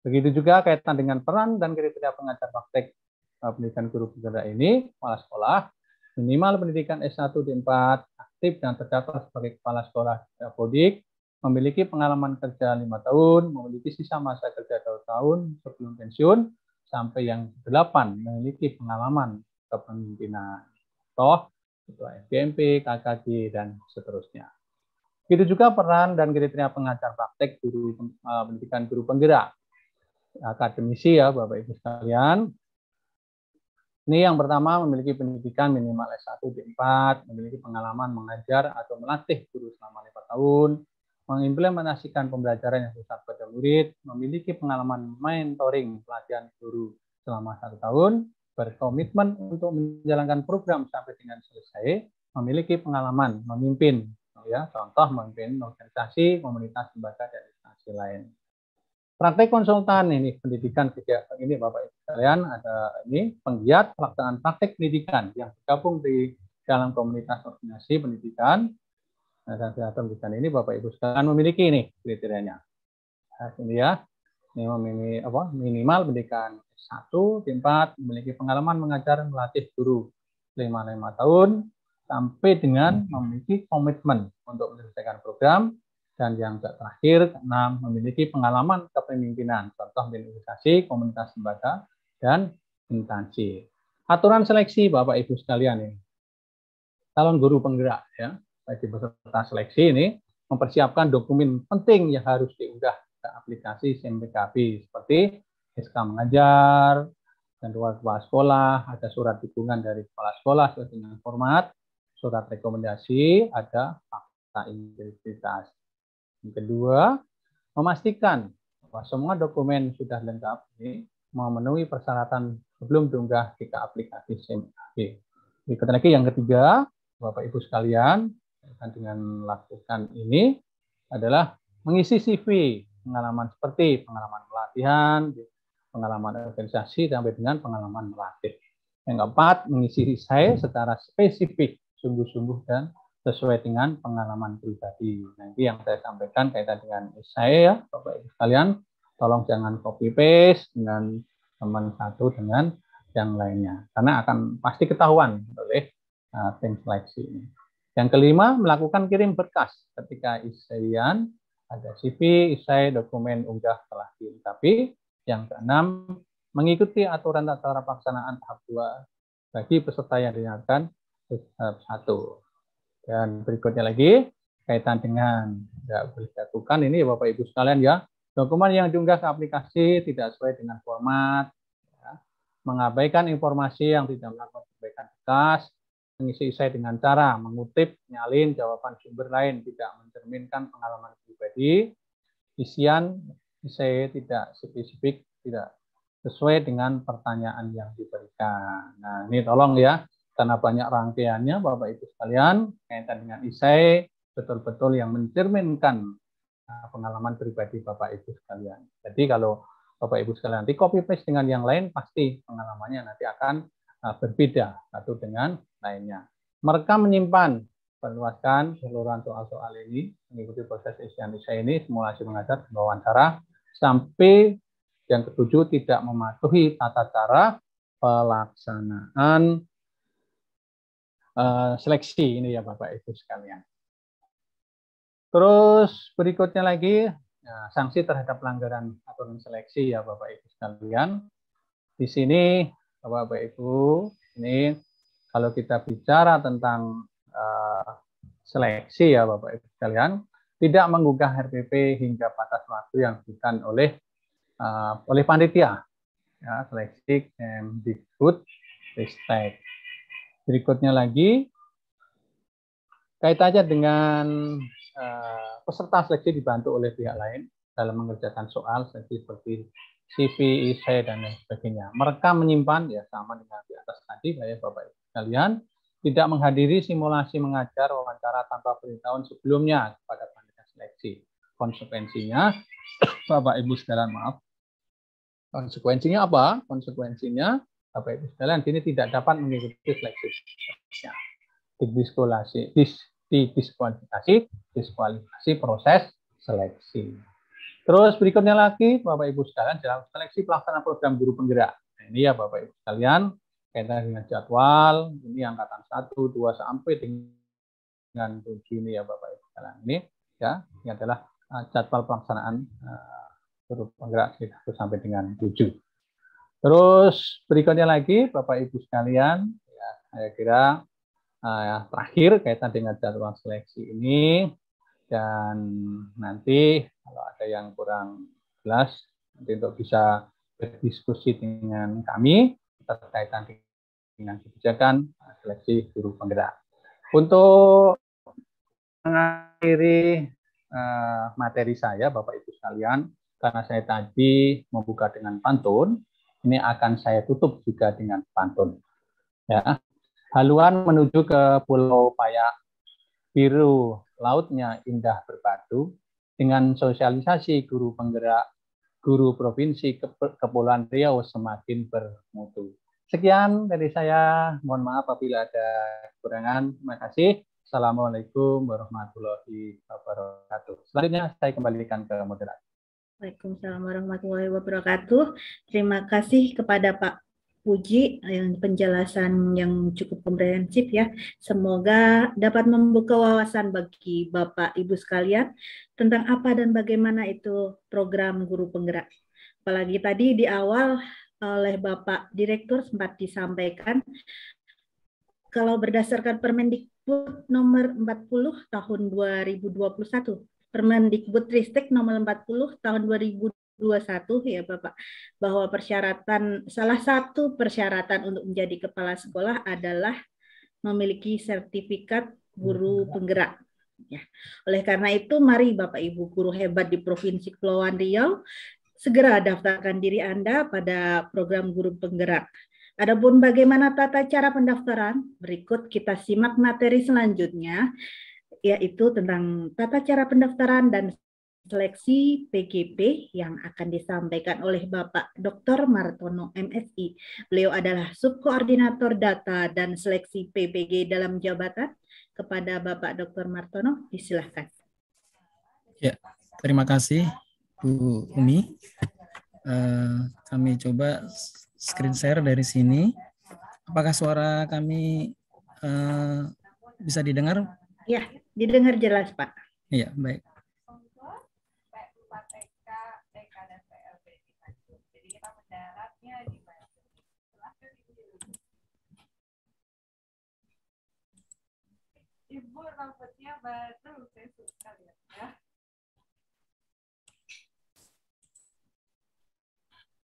Begitu juga kaitan dengan peran dan kriteria pengajar praktek pendidikan guru penggerak ini, kepala sekolah, minimal pendidikan S1, D4, aktif dan terdaftar sebagai kepala sekolah Dapodik, memiliki pengalaman kerja 5 tahun, memiliki sisa masa kerja 2 tahun sebelum pensiun, sampai yang 8 memiliki pengalaman kepemimpinan. contoh ketua FBMP, KKG, dan seterusnya. Begitu juga peran dan kriteria pengajar praktek guru pendidikan guru penggerak akademisi ya Bapak Ibu sekalian. Ini yang pertama, memiliki pendidikan minimal S1 D4, memiliki pengalaman mengajar atau melatih guru selama 5 tahun, mengimplementasikan pembelajaran yang pusat pada murid, memiliki pengalaman mentoring pelatihan guru selama 1 tahun, berkomitmen untuk menjalankan program sampai dengan selesai, memiliki pengalaman memimpin, ya, contoh memimpin organisasi, komunitas, lembaga, dan instansi lain. Praktek konsultan ini pendidikan kegiatan ini Bapak Ibu sekalian, ada ini penggiat pelaksanaan praktek pendidikan yang bergabung di dalam komunitas organisasi pendidikan dan pendidikan ini Bapak Ibu sekalian memiliki ini kriterianya. Nah, ini ya, ini minimal pendidikan S1, D4, memiliki pengalaman mengajar melatih guru 5 tahun sampai dengan memiliki komitmen untuk menyelesaikan program. Dan yang terakhir, 6, memiliki pengalaman kepemimpinan, contoh di organisasi, komunitas lembaga, dan instansi. Aturan seleksi Bapak Ibu sekalian ini. Calon guru penggerak ya, bagi peserta seleksi ini mempersiapkan dokumen penting yang harus diunggah ke aplikasi SIMPKB seperti SK mengajar, dan kepala sekolah, ada surat dukungan dari kepala sekolah sesuai dengan format, surat rekomendasi, ada fakta integritas. Yang kedua, memastikan bahwa semua dokumen sudah lengkap ini memenuhi persyaratan sebelum diunggah ke aplikasi SIMPKB. Berikut lagi yang ketiga, Bapak Ibu sekalian, dengan melakukan ini adalah mengisi CV, pengalaman seperti pengalaman pelatihan, pengalaman organisasi, sampai dengan pengalaman melatih. Yang keempat, mengisi esai secara spesifik, sungguh-sungguh dan sesuai dengan pengalaman pribadi. Nanti yang saya sampaikan kaitan dengan esai ya, Bapak Ibu sekalian, tolong jangan copy paste dengan teman satu dengan yang lainnya, karena akan pasti ketahuan oleh tim seleksi ini. Yang kelima, melakukan kirim berkas ketika esaian, ada CV, esai, dokumen unggah telah dilengkapi. Yang keenam, mengikuti aturan tata pelaksanaan tahap 2 bagi peserta yang dinyatakan tahap 1. Dan berikutnya lagi, kaitan dengan tidak boleh dilakukan ini Bapak Ibu sekalian ya, dokumen yang diunggah ke aplikasi tidak sesuai dengan format, ya, mengabaikan informasi yang tidak melakukan perbaikan bekas, mengisi esai dengan cara mengutip, nyalin jawaban sumber lain, tidak mencerminkan pengalaman pribadi, isian esai tidak spesifik, tidak sesuai dengan pertanyaan yang diberikan. Nah, ini tolong ya, karena banyak rangkaiannya Bapak Ibu sekalian, kaitan dengan esai betul-betul yang mencerminkan pengalaman pribadi Bapak Ibu sekalian. Jadi kalau Bapak Ibu sekalian nanti copy paste dengan yang lain, pasti pengalamannya nanti akan berbeda satu dengan lainnya. Merekam, menyimpan, perluaskan keseluruhan soal-soal ini, mengikuti proses isian esai ini, simulasi mengajar, wawancara, sampai yang ketujuh, tidak mematuhi tata cara pelaksanaan seleksi ini ya Bapak Ibu sekalian. Terus berikutnya lagi, sanksi terhadap pelanggaran aturan seleksi ya Bapak Ibu sekalian. Di sini Bapak Ibu, ini kalau kita bicara tentang seleksi ya Bapak Ibu sekalian, tidak menggugah RPP hingga batas waktu yang diberikan oleh panitia, ya, seleksi Kemdikbud Ristek. Berikutnya lagi, kaitannya dengan peserta seleksi dibantu oleh pihak lain dalam mengerjakan soal seleksi seperti CV, esai, dan lain sebagainya. Merekam, menyimpan, ya sama dengan di atas tadi, ya Bapak Ibu sekalian, tidak menghadiri simulasi mengajar wawancara tanpa pemberitahuan sebelumnya kepada panitia seleksi. Konsekuensinya, Bapak Ibu sekalian, maaf. Konsekuensinya apa? Konsekuensinya, Bapak Ibu sekalian, ini tidak dapat mengikuti seleksi. Diskualifikasi proses seleksi. Terus berikutnya lagi, Bapak Ibu sekalian, dalam seleksi pelaksanaan program guru penggerak. Nah, ini ya Bapak Ibu sekalian, kaitan dengan jadwal, ini angkatan 1, 2, sampai dengan 7 ini ya Bapak Ibu sekalian. Ini ya, ini adalah jadwal pelaksanaan guru penggerak 1 sampai dengan 7. Terus berikutnya lagi, Bapak Ibu sekalian, ya, saya kira terakhir kaitan dengan jadwal seleksi ini, dan nanti kalau ada yang kurang jelas nanti untuk bisa berdiskusi dengan kami terkaitan dengan kebijakan seleksi guru penggerak. Untuk mengakhiri materi saya, Bapak Ibu sekalian, karena saya tadi membuka dengan pantun, ini akan saya tutup juga dengan pantun. Ya, haluan menuju ke Pulau Payak, biru lautnya indah berbatu, dengan sosialisasi guru penggerak, guru provinsi Kepulauan Riau semakin bermutu. Sekian dari saya, mohon maaf apabila ada kekurangan. Terima kasih. Assalamualaikum warahmatullahi wabarakatuh. Selanjutnya saya kembalikan ke moderator. Waalaikumsalam warahmatullahi wabarakatuh. Terima kasih kepada Pak Puji yang penjelasan yang cukup komprehensif ya. Semoga dapat membuka wawasan bagi Bapak Ibu sekalian tentang apa dan bagaimana itu program guru penggerak. Apalagi tadi di awal oleh Bapak Direktur sempat disampaikan kalau berdasarkan Permendikbud nomor 40 tahun 2021, Permendikbudristek nomor 40 tahun 2021 ya Bapak, bahwa salah satu persyaratan untuk menjadi kepala sekolah adalah memiliki sertifikat guru penggerak. Ya. Oleh karena itu, mari Bapak Ibu guru hebat di Provinsi Kepulauan Riau segera daftarkan diri Anda pada program guru penggerak. Adapun bagaimana tata cara pendaftaran, berikut kita simak materi selanjutnya, yaitu tentang tata cara pendaftaran dan seleksi PGP yang akan disampaikan oleh Bapak Dr. Martono MSI. Beliau adalah Subkoordinator Data dan Seleksi PPG dalam jabatan. Kepada Bapak Dr. Martono, disilahkan. Ya, terima kasih Bu Umi. Kami coba screen share dari sini. Apakah suara kami bisa didengar? Ya, didengar jelas, Pak. Iya, baik. Ibu rambutnya baru, saya suka lihat ya.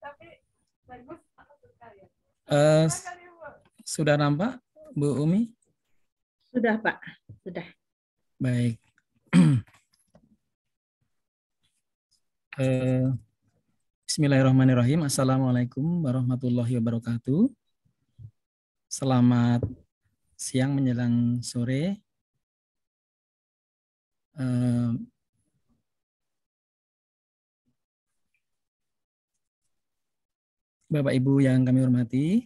Tapi bagus, aku suka lihat. Sudah nampak, Bu Umi? Sudah, Pak. Sudah. Baik. Bismillahirrahmanirrahim. Assalamualaikum warahmatullahi wabarakatuh. Selamat siang menjelang sore. Bapak Ibu yang kami hormati,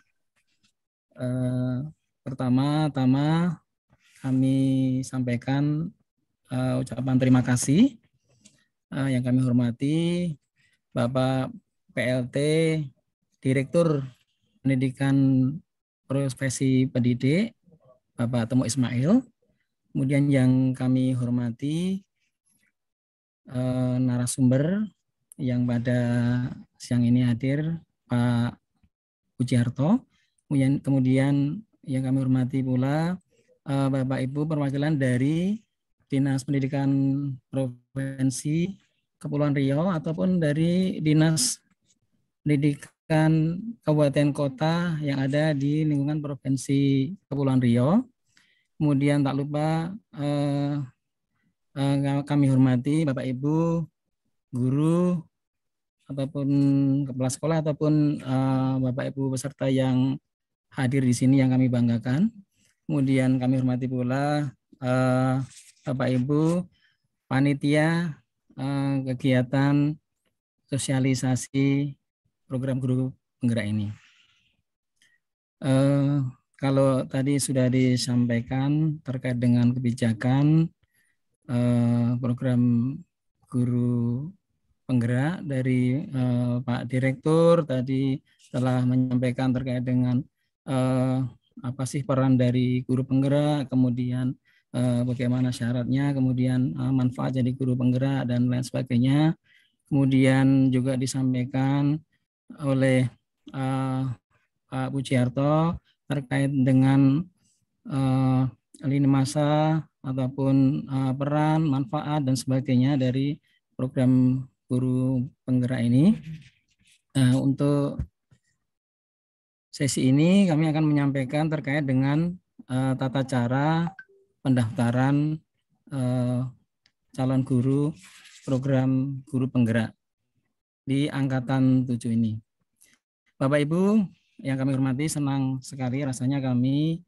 pertama-tama kami sampaikan ucapan terima kasih yang kami hormati Bapak PLT Direktur Pendidikan Profesi Pendidik Bapak Temu Ismail. Kemudian yang kami hormati narasumber yang pada siang ini hadir, Pak Pujiarto. Kemudian yang kami hormati pula Bapak Ibu perwakilan dari Dinas Pendidikan Provinsi Kepulauan Riau ataupun dari Dinas Pendidikan Kabupaten Kota yang ada di lingkungan Provinsi Kepulauan Riau. Kemudian tak lupa kami hormati Bapak Ibu guru ataupun kepala sekolah ataupun Bapak Ibu peserta yang hadir di sini yang kami banggakan. Kemudian kami hormati pula Bapak Ibu panitia kegiatan sosialisasi program guru penggerak ini. Kalau tadi sudah disampaikan terkait dengan kebijakan program guru penggerak dari Pak Direktur tadi telah menyampaikan terkait dengan apa sih peran dari guru penggerak, kemudian bagaimana syaratnya, kemudian manfaat jadi guru penggerak dan lain sebagainya. Kemudian juga disampaikan oleh Pak Pujiarto terkait dengan lini masa ataupun peran, manfaat dan sebagainya dari program guru penggerak ini. Untuk sesi ini kami akan menyampaikan terkait dengan tata cara pendaftaran calon guru program guru penggerak di angkatan 7 ini. Bapak Ibu yang kami hormati, senang sekali rasanya kami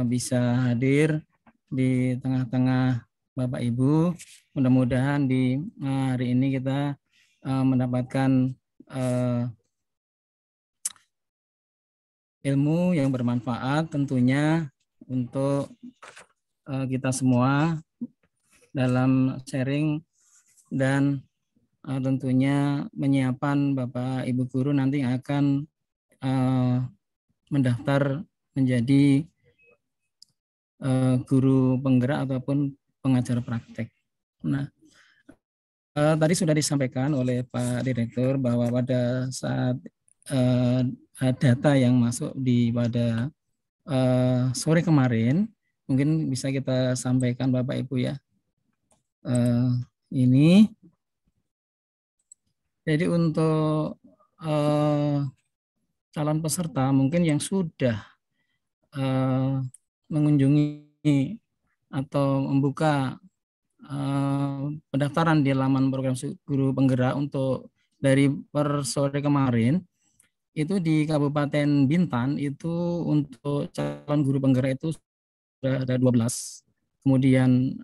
bisa hadir di tengah-tengah Bapak Ibu. Mudah-mudahan di hari ini kita mendapatkan ilmu yang bermanfaat tentunya untuk kita semua dalam sharing dan tentunya menyiapkan Bapak Ibu guru nanti akan mendaftar menjadi guru penggerak ataupun pengajar praktek. Nah, tadi sudah disampaikan oleh Pak Direktur bahwa pada saat data yang masuk pada sore kemarin, mungkin bisa kita sampaikan Bapak Ibu ya. Ini jadi untuk calon peserta mungkin yang sudah mengunjungi atau membuka pendaftaran di laman program guru penggerak untuk dari per sore kemarin itu di Kabupaten Bintan itu untuk calon guru penggerak itu sudah ada 12. Kemudian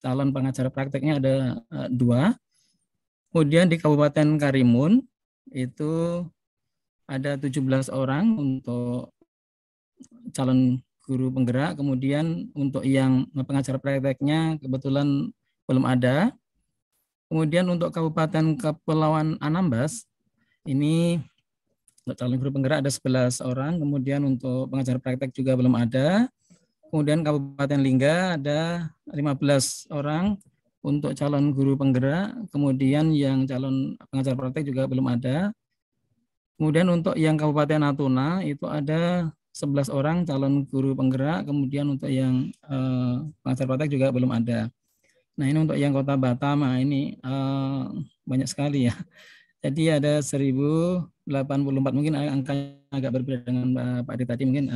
calon pengajar prakteknya ada 2. Kemudian di Kabupaten Karimun itu ada 17 orang untuk calon guru penggerak. Kemudian untuk yang pengajar prakteknya kebetulan belum ada. Kemudian untuk Kabupaten Kepulauan Anambas ini untuk calon guru penggerak ada 11 orang. Kemudian untuk pengajar praktek juga belum ada. Kemudian Kabupaten Lingga ada 15 orang untuk calon guru penggerak, kemudian yang calon pengajar praktek juga belum ada. Kemudian untuk yang Kabupaten Natuna itu ada 11 orang calon guru penggerak, kemudian untuk yang pengajar praktek juga belum ada. Nah ini untuk yang Kota Batam, ini banyak sekali ya. Jadi ada 1084, mungkin angkanya agak berbeda dengan Pak Adi tadi, mungkin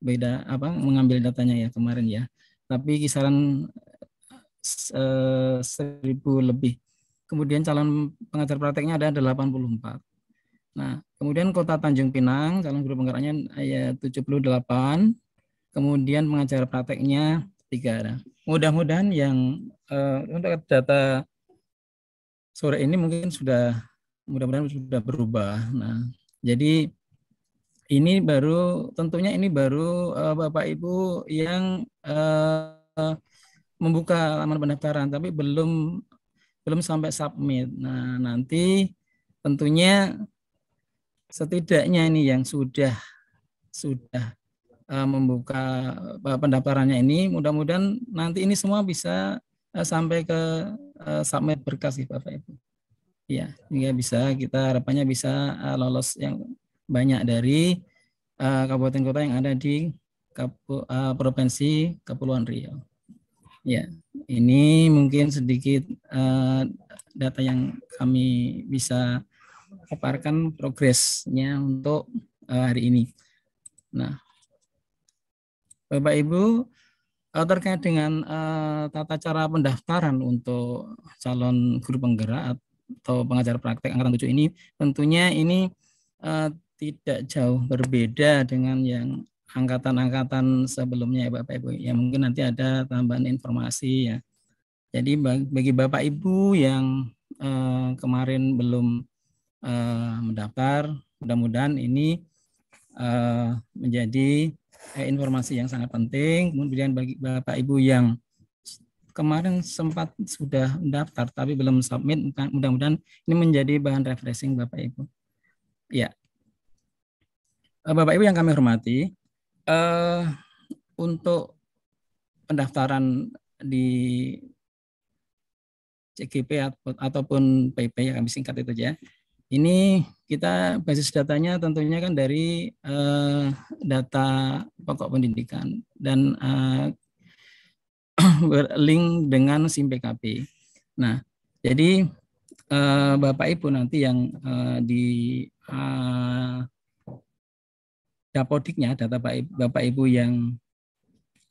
beda mengambil datanya ya kemarin ya. Tapi kisaran 1.000 lebih. Kemudian calon pengajar prakteknya ada 84. Nah, kemudian Kota Tanjung Pinang calon guru penggeraknya ada 78. Kemudian pengajar prakteknya 3. Mudah-mudahan yang untuk data sore ini mungkin mudah-mudahan sudah berubah. Nah, jadi ini tentunya ini baru Bapak Ibu yang membuka laman pendaftaran, tapi belum sampai submit. Nah, nanti tentunya setidaknya ini yang sudah membuka pendaftarannya ini, mudah-mudahan nanti ini semua bisa sampai ke submit berkas ya Bapak Ibu. Ya, hingga kita harapannya bisa lolos yang banyak dari kabupaten kota yang ada di Provinsi Kepulauan Riau. Ya, ini mungkin sedikit data yang kami bisa paparkan progresnya untuk hari ini. Nah, Bapak Ibu, terkait dengan tata cara pendaftaran untuk calon guru penggerak atau pengajar praktek angkatan 7 ini, tentunya ini tidak jauh berbeda dengan yang angkatan-angkatan sebelumnya ya Bapak Ibu. Ya mungkin nanti ada tambahan informasi ya. Jadi bagi Bapak Ibu yang kemarin belum mendaftar, mudah-mudahan ini menjadi informasi yang sangat penting. Kemudian bagi Bapak Ibu yang kemarin sempat sudah mendaftar tapi belum submit, mudah-mudahan ini menjadi bahan refreshing Bapak Ibu. Ya, Bapak Ibu yang kami hormati, untuk pendaftaran di CGP ataupun PP yang kami singkat itu aja, ini kita basis datanya tentunya kan dari data pokok pendidikan dan berlink dengan SIM PKP. Nah, jadi Bapak Ibu nanti yang di Dapodiknya, data Bapak Ibu yang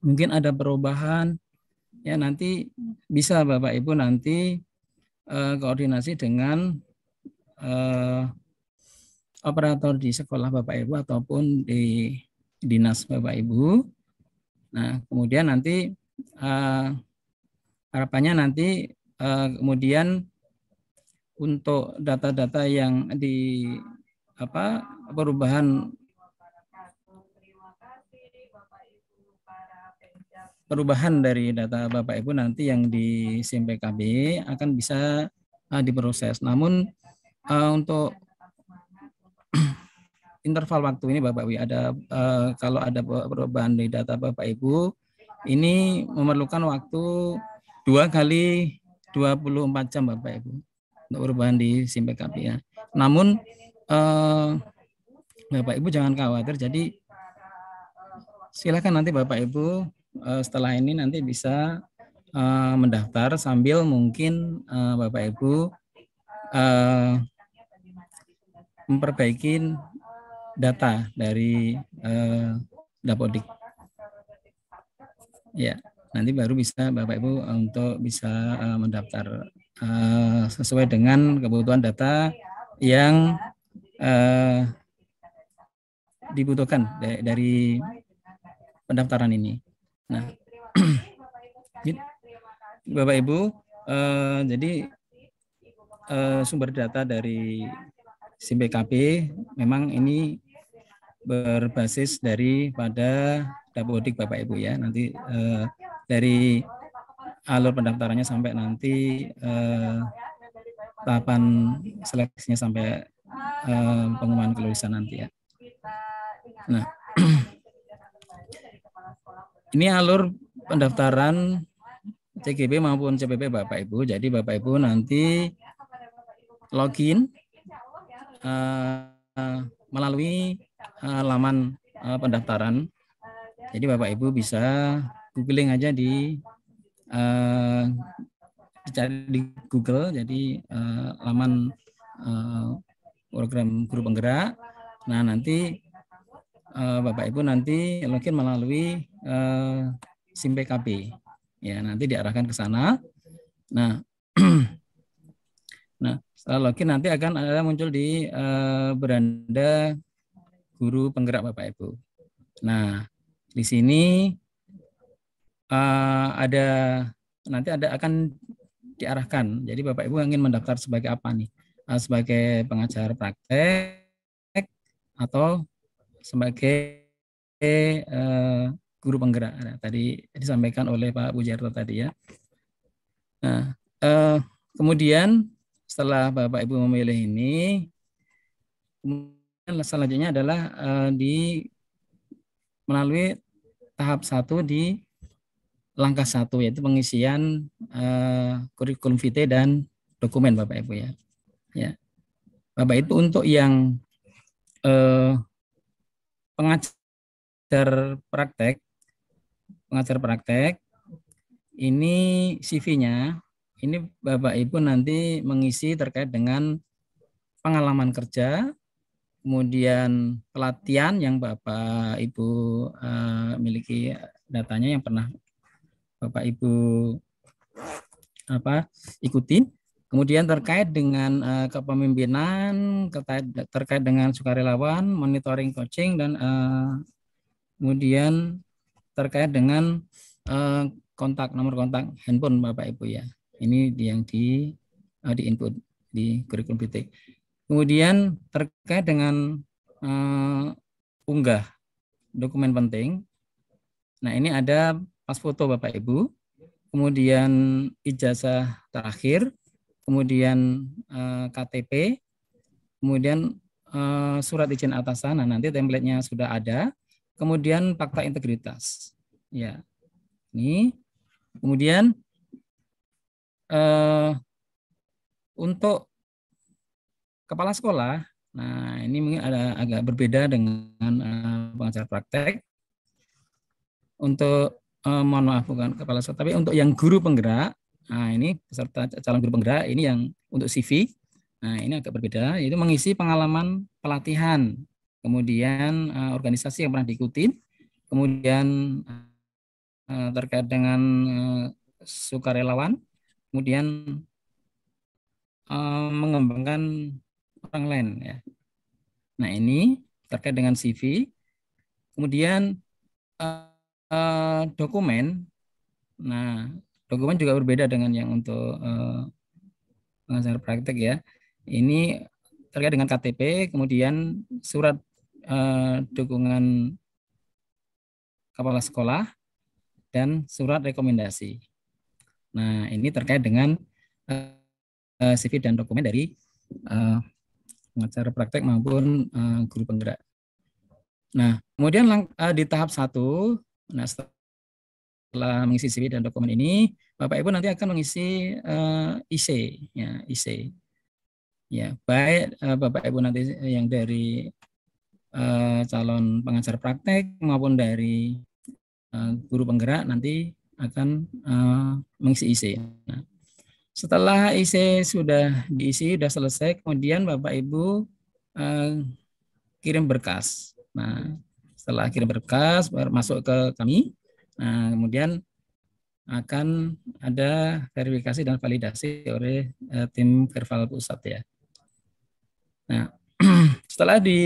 mungkin ada perubahan, ya nanti bisa Bapak Ibu nanti koordinasi dengan operator di sekolah Bapak Ibu ataupun di dinas Bapak Ibu. Nah, kemudian nanti harapannya nanti kemudian untuk data-data yang di perubahan dari data Bapak Ibu nanti yang di SIM PKB akan bisa diproses. Namun untuk interval waktu ini Bapak Ibu ada kalau ada perubahan di data Bapak Ibu ini memerlukan waktu 2 kali 24 jam Bapak Ibu untuk perubahan di SIM PKB ya. Namun Bapak Ibu jangan khawatir, jadi silakan nanti Bapak Ibu setelah ini nanti bisa mendaftar sambil mungkin Bapak Ibu memperbaiki data dari Dapodik. Ya, nanti baru bisa Bapak Ibu untuk bisa mendaftar sesuai dengan kebutuhan data yang dibutuhkan dari pendaftaran ini. Nah, Bapak Ibu, jadi sumber data dari SIM PKB memang ini berbasis daripada Dapodik Bapak Ibu ya. Nanti dari alur pendaftarannya sampai nanti tahapan seleksinya sampai pengumuman kelulusan nanti ya. Nah, ini alur pendaftaran CGP maupun CPP Bapak Ibu. Jadi Bapak Ibu nanti login melalui laman pendaftaran. Jadi Bapak Ibu bisa googling aja di cari di Google. Jadi laman program guru penggerak. Nah nanti Bapak Ibu nanti login melalui SIM PKB. Ya nanti diarahkan ke sana. Nah, nah setelah login nanti akan ada muncul di beranda guru penggerak Bapak Ibu. Nah di sini nanti akan diarahkan. Jadi Bapak Ibu ingin mendaftar sebagai apa nih? Sebagai pengajar praktek atau sebagai guru penggerak. Nah, tadi disampaikan oleh Pak Bujarto tadi ya. Nah, kemudian setelah Bapak Ibu memilih ini, kemudian selanjutnya adalah melalui tahap 1 di langkah 1 yaitu pengisian kurikulum vitae dan dokumen Bapak Ibu ya. Ya. Bapak Ibu untuk yang pengajar praktek ini CV-nya ini Bapak Ibu nanti mengisi terkait dengan pengalaman kerja, kemudian pelatihan yang Bapak Ibu miliki datanya yang pernah Bapak Ibu ikutin. Kemudian terkait dengan kepemimpinan, terkait dengan sukarelawan, monitoring coaching, dan kemudian terkait dengan nomor kontak handphone Bapak Ibu ya. Ini yang di input di kurikulum vitae. Kemudian terkait dengan unggah dokumen penting. Nah ini ada pas foto Bapak Ibu, kemudian ijazah terakhir, kemudian KTP, kemudian surat izin atasan. Nah nanti template-nya sudah ada. Kemudian fakta integritas. Ya, ini. Kemudian untuk kepala sekolah. Nah, ini mungkin ada agak berbeda dengan pengajar praktek. Untuk mohon maaf bukan kepala sekolah, tapi untuk yang guru penggerak, nah ini peserta calon guru penggerak ini yang untuk CV. Nah, ini agak berbeda, yaitu mengisi pengalaman pelatihan, kemudian organisasi yang pernah diikuti, kemudian terkait dengan sukarelawan, kemudian mengembangkan orang lain ya. Nah, ini terkait dengan CV. Kemudian dokumen. Nah, dokumen juga berbeda dengan yang untuk pengajar praktek ya. Ini terkait dengan KTP, kemudian surat dukungan kepala sekolah, dan surat rekomendasi. Nah, ini terkait dengan CV dan dokumen dari pengajar praktek maupun guru penggerak. Nah, kemudian di tahap 1, nah setelah mengisi CV dan dokumen ini, Bapak Ibu nanti akan mengisi IC, ya IC. Ya, baik Bapak Ibu nanti yang dari calon pengajar praktek maupun dari guru penggerak nanti akan mengisi IC. Nah, setelah IC sudah diisi, sudah selesai, kemudian Bapak Ibu kirim berkas. Nah, setelah kirim berkas masuk ke kami, nah kemudian akan ada verifikasi dan validasi oleh tim Verval pusat ya. Nah, setelah di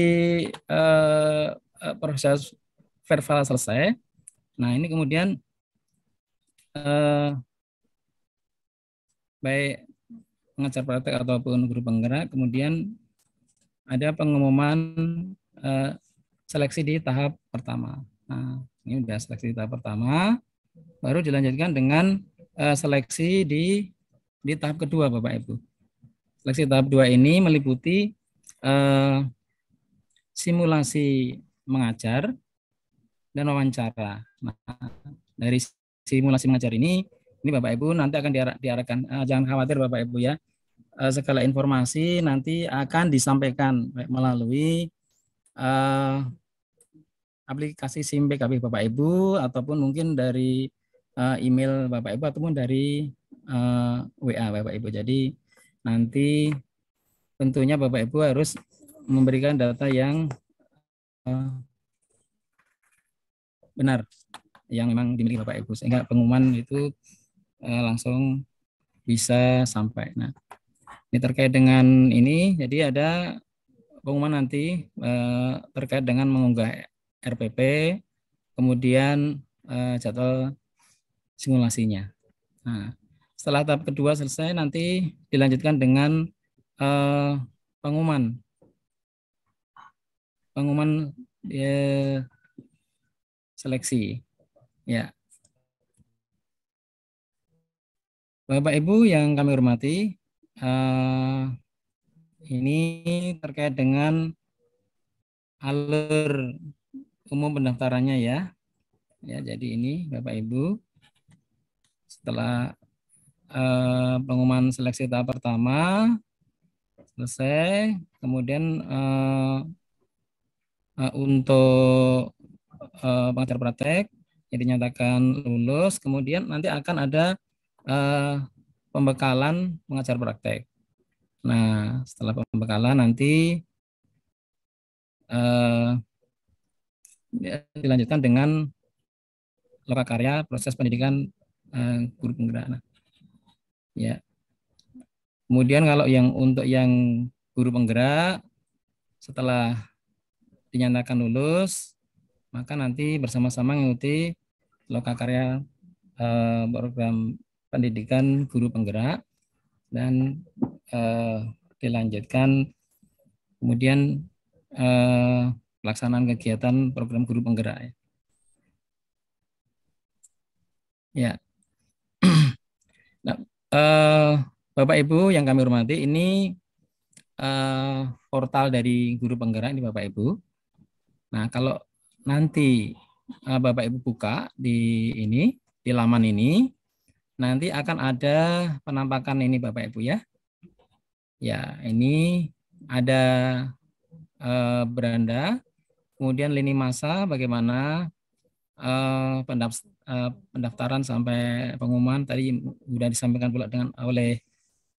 proses Verval selesai, nah ini kemudian baik pengajar praktek ataupun guru penggerak, kemudian ada pengumuman seleksi di tahap pertama. Nah, ini sudah seleksi di tahap pertama, baru dilanjutkan dengan seleksi di tahap kedua, Bapak Ibu. Seleksi tahap 2 ini meliputi simulasi mengajar dan wawancara. Nah, dari simulasi mengajar ini Bapak Ibu nanti akan diarahkan, jangan khawatir Bapak Ibu ya, segala informasi nanti akan disampaikan melalui aplikasi SIM PKB Bapak Ibu, ataupun mungkin dari email Bapak Ibu, ataupun dari WA Bapak Ibu. Jadi nanti tentunya Bapak Ibu harus memberikan data yang benar, yang memang dimiliki Bapak Ibu, sehingga pengumuman itu langsung bisa sampai. Nah, ini terkait dengan ini, jadi ada pengumuman nanti terkait dengan mengunggah RPP, kemudian jadwal simulasinya. Nah, setelah tahap kedua selesai, nanti dilanjutkan dengan pengumuman seleksi. Ya, Bapak Ibu yang kami hormati, ini terkait dengan alur umum pendaftarannya ya. Ya, jadi ini Bapak Ibu, setelah pengumuman seleksi tahap pertama selesai, kemudian untuk pengajar praktek yang dinyatakan lulus, kemudian nanti akan ada pembekalan pengajar praktek. Nah, setelah pembekalan nanti dilanjutkan dengan lokakarya proses pendidikan guru penggerak. Nah, ya. Kemudian kalau yang untuk yang guru penggerak setelah dinyatakan lulus, maka nanti bersama-sama mengikuti lokakarya program pendidikan guru penggerak dan dilanjutkan kemudian pelaksanaan kegiatan program guru penggerak. Ya. Nah, Bapak Ibu yang kami hormati, ini portal dari guru penggerak ini Bapak Ibu. Nah, kalau nanti Bapak Ibu buka di laman ini, nanti akan ada penampakan ini Bapak Ibu ya. Ya, ini ada beranda, kemudian lini masa bagaimana, pendaftaran sampai pengumuman tadi sudah disampaikan pula oleh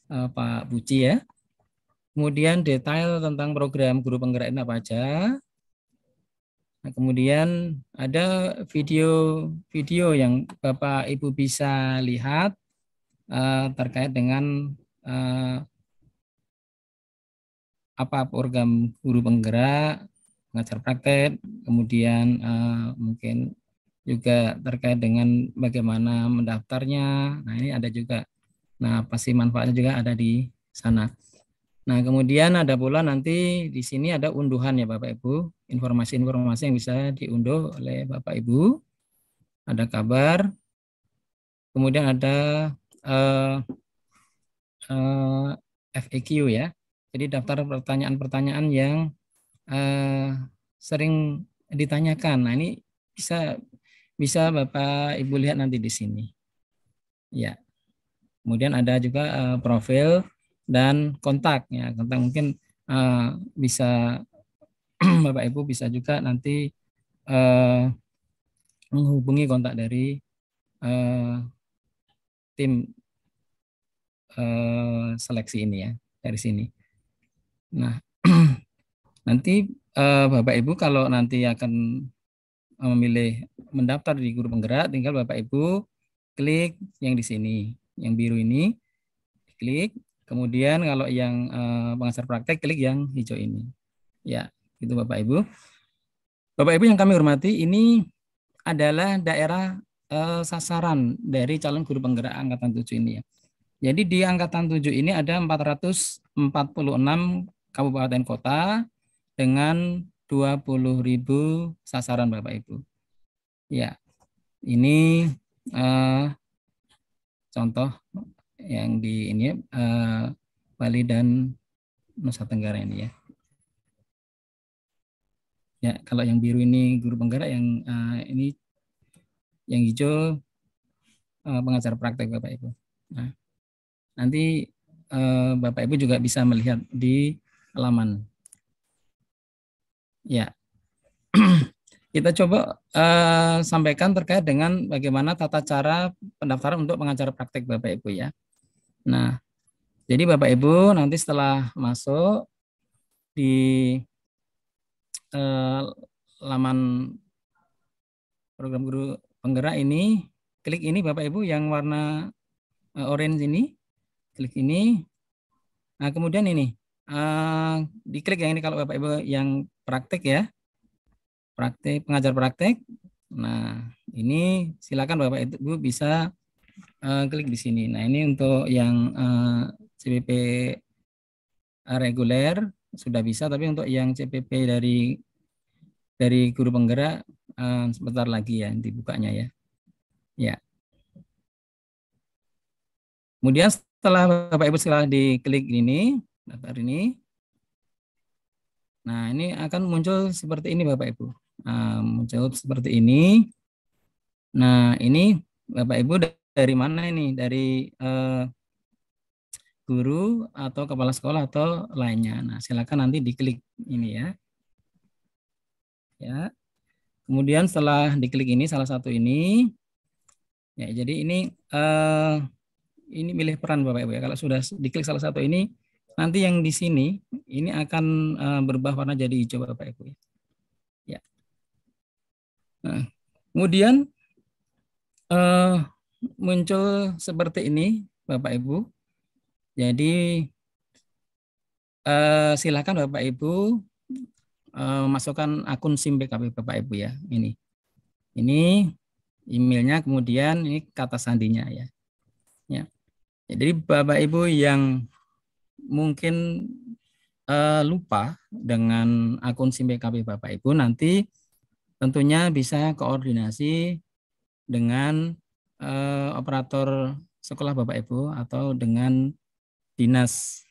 Pak Buci ya. Kemudian detail tentang program guru penggerak ini apa aja. Nah, kemudian ada video yang Bapak Ibu bisa lihat terkait dengan apa program guru penggerak, pengajar praktek, kemudian mungkin juga terkait dengan bagaimana mendaftarnya. Nah, ini ada juga. Nah, pasti manfaatnya juga ada di sana. Nah, kemudian ada pula nanti di sini ada unduhan ya Bapak Ibu, informasi-informasi yang bisa diunduh oleh Bapak Ibu. Ada kabar, kemudian ada FAQ ya. Jadi daftar pertanyaan-pertanyaan yang sering ditanyakan. Nah, ini bisa Bapak Ibu lihat nanti di sini. Ya. Kemudian ada juga profil dan kontak ya. Kontak mungkin bisa Bapak Ibu bisa juga nanti menghubungi kontak dari tim seleksi ini ya, dari sini. Nah, nanti Bapak Ibu kalau nanti akan memilih mendaftar di guru penggerak, tinggal Bapak Ibu klik yang di sini, yang biru ini, klik. Kemudian kalau yang pengajar praktek, klik yang hijau ini. Ya, itu Bapak Ibu. Bapak Ibu yang kami hormati, ini adalah daerah sasaran dari calon guru penggerak angkatan 7 ini ya. Jadi di angkatan 7 ini ada 446 kabupaten kota dengan 20.000 sasaran Bapak Ibu. Ya, ini contoh yang di ini Bali dan Nusa Tenggara ini ya. Ya, kalau yang biru ini guru penggerak, yang ini yang hijau pengajar praktek Bapak Ibu. Nah, nanti Bapak Ibu juga bisa melihat di halaman. Ya, kita coba sampaikan terkait dengan bagaimana tata cara pendaftaran untuk pengajar praktek Bapak Ibu ya. Nah, jadi Bapak Ibu nanti setelah masuk di laman program guru penggerak ini, klik ini Bapak Ibu yang warna orange ini, klik ini. Nah, kemudian ini diklik yang ini kalau Bapak Ibu yang praktek ya, praktek pengajar praktek. Nah, ini silakan Bapak Ibu bisa klik di sini. Nah, ini untuk yang CPP reguler sudah bisa, tapi untuk yang CPP dari guru penggerak sebentar lagi ya dibukanya ya. Ya. Kemudian setelah Bapak Ibu setelah diklik ini, daftar ini. Nah, ini akan muncul seperti ini Bapak Ibu. Muncul seperti ini. Nah, ini Bapak Ibu dari mana ini? Dari guru atau kepala sekolah atau lainnya. Nah, silakan nanti diklik ini ya. Ya. Kemudian setelah diklik ini salah satu ini, ya jadi ini milih peran Bapak Ibu ya. Kalau sudah diklik salah satu ini, nanti yang di sini ini akan berubah warna jadi hijau Bapak Ibu ya. Nah, kemudian muncul seperti ini Bapak Ibu. Jadi silakan Bapak Ibu masukkan akun SIM BKP Bapak Ibu ya. Ini emailnya, kemudian ini kata sandinya ya. Ya. Jadi Bapak Ibu yang mungkin lupa dengan akun SIM BKP Bapak Ibu, nanti tentunya bisa koordinasi dengan operator sekolah Bapak Ibu atau dengan dinas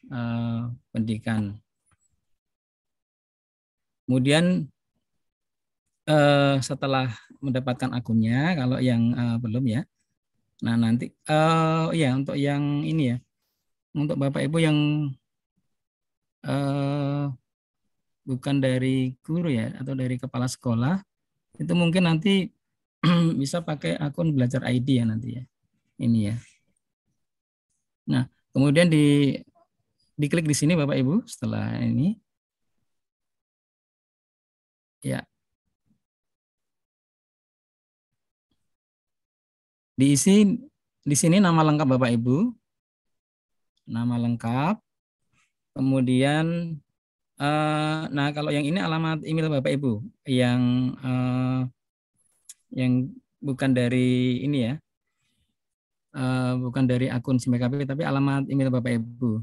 pendidikan. Kemudian setelah mendapatkan akunnya, kalau yang belum ya, nah nanti ya untuk yang ini ya, untuk Bapak Ibu yang bukan dari guru ya atau dari kepala sekolah, itu mungkin nanti bisa pakai akun Belajar ID ya nanti ya. Ini ya. Nah, kemudian diklik di sini Bapak Ibu setelah ini. Ya. Diisi di sini nama lengkap Bapak Ibu. Nama lengkap. Kemudian nah kalau yang ini alamat email Bapak Ibu yang bukan dari ini ya. Bukan dari akun SIMBKP tapi alamat email Bapak Ibu.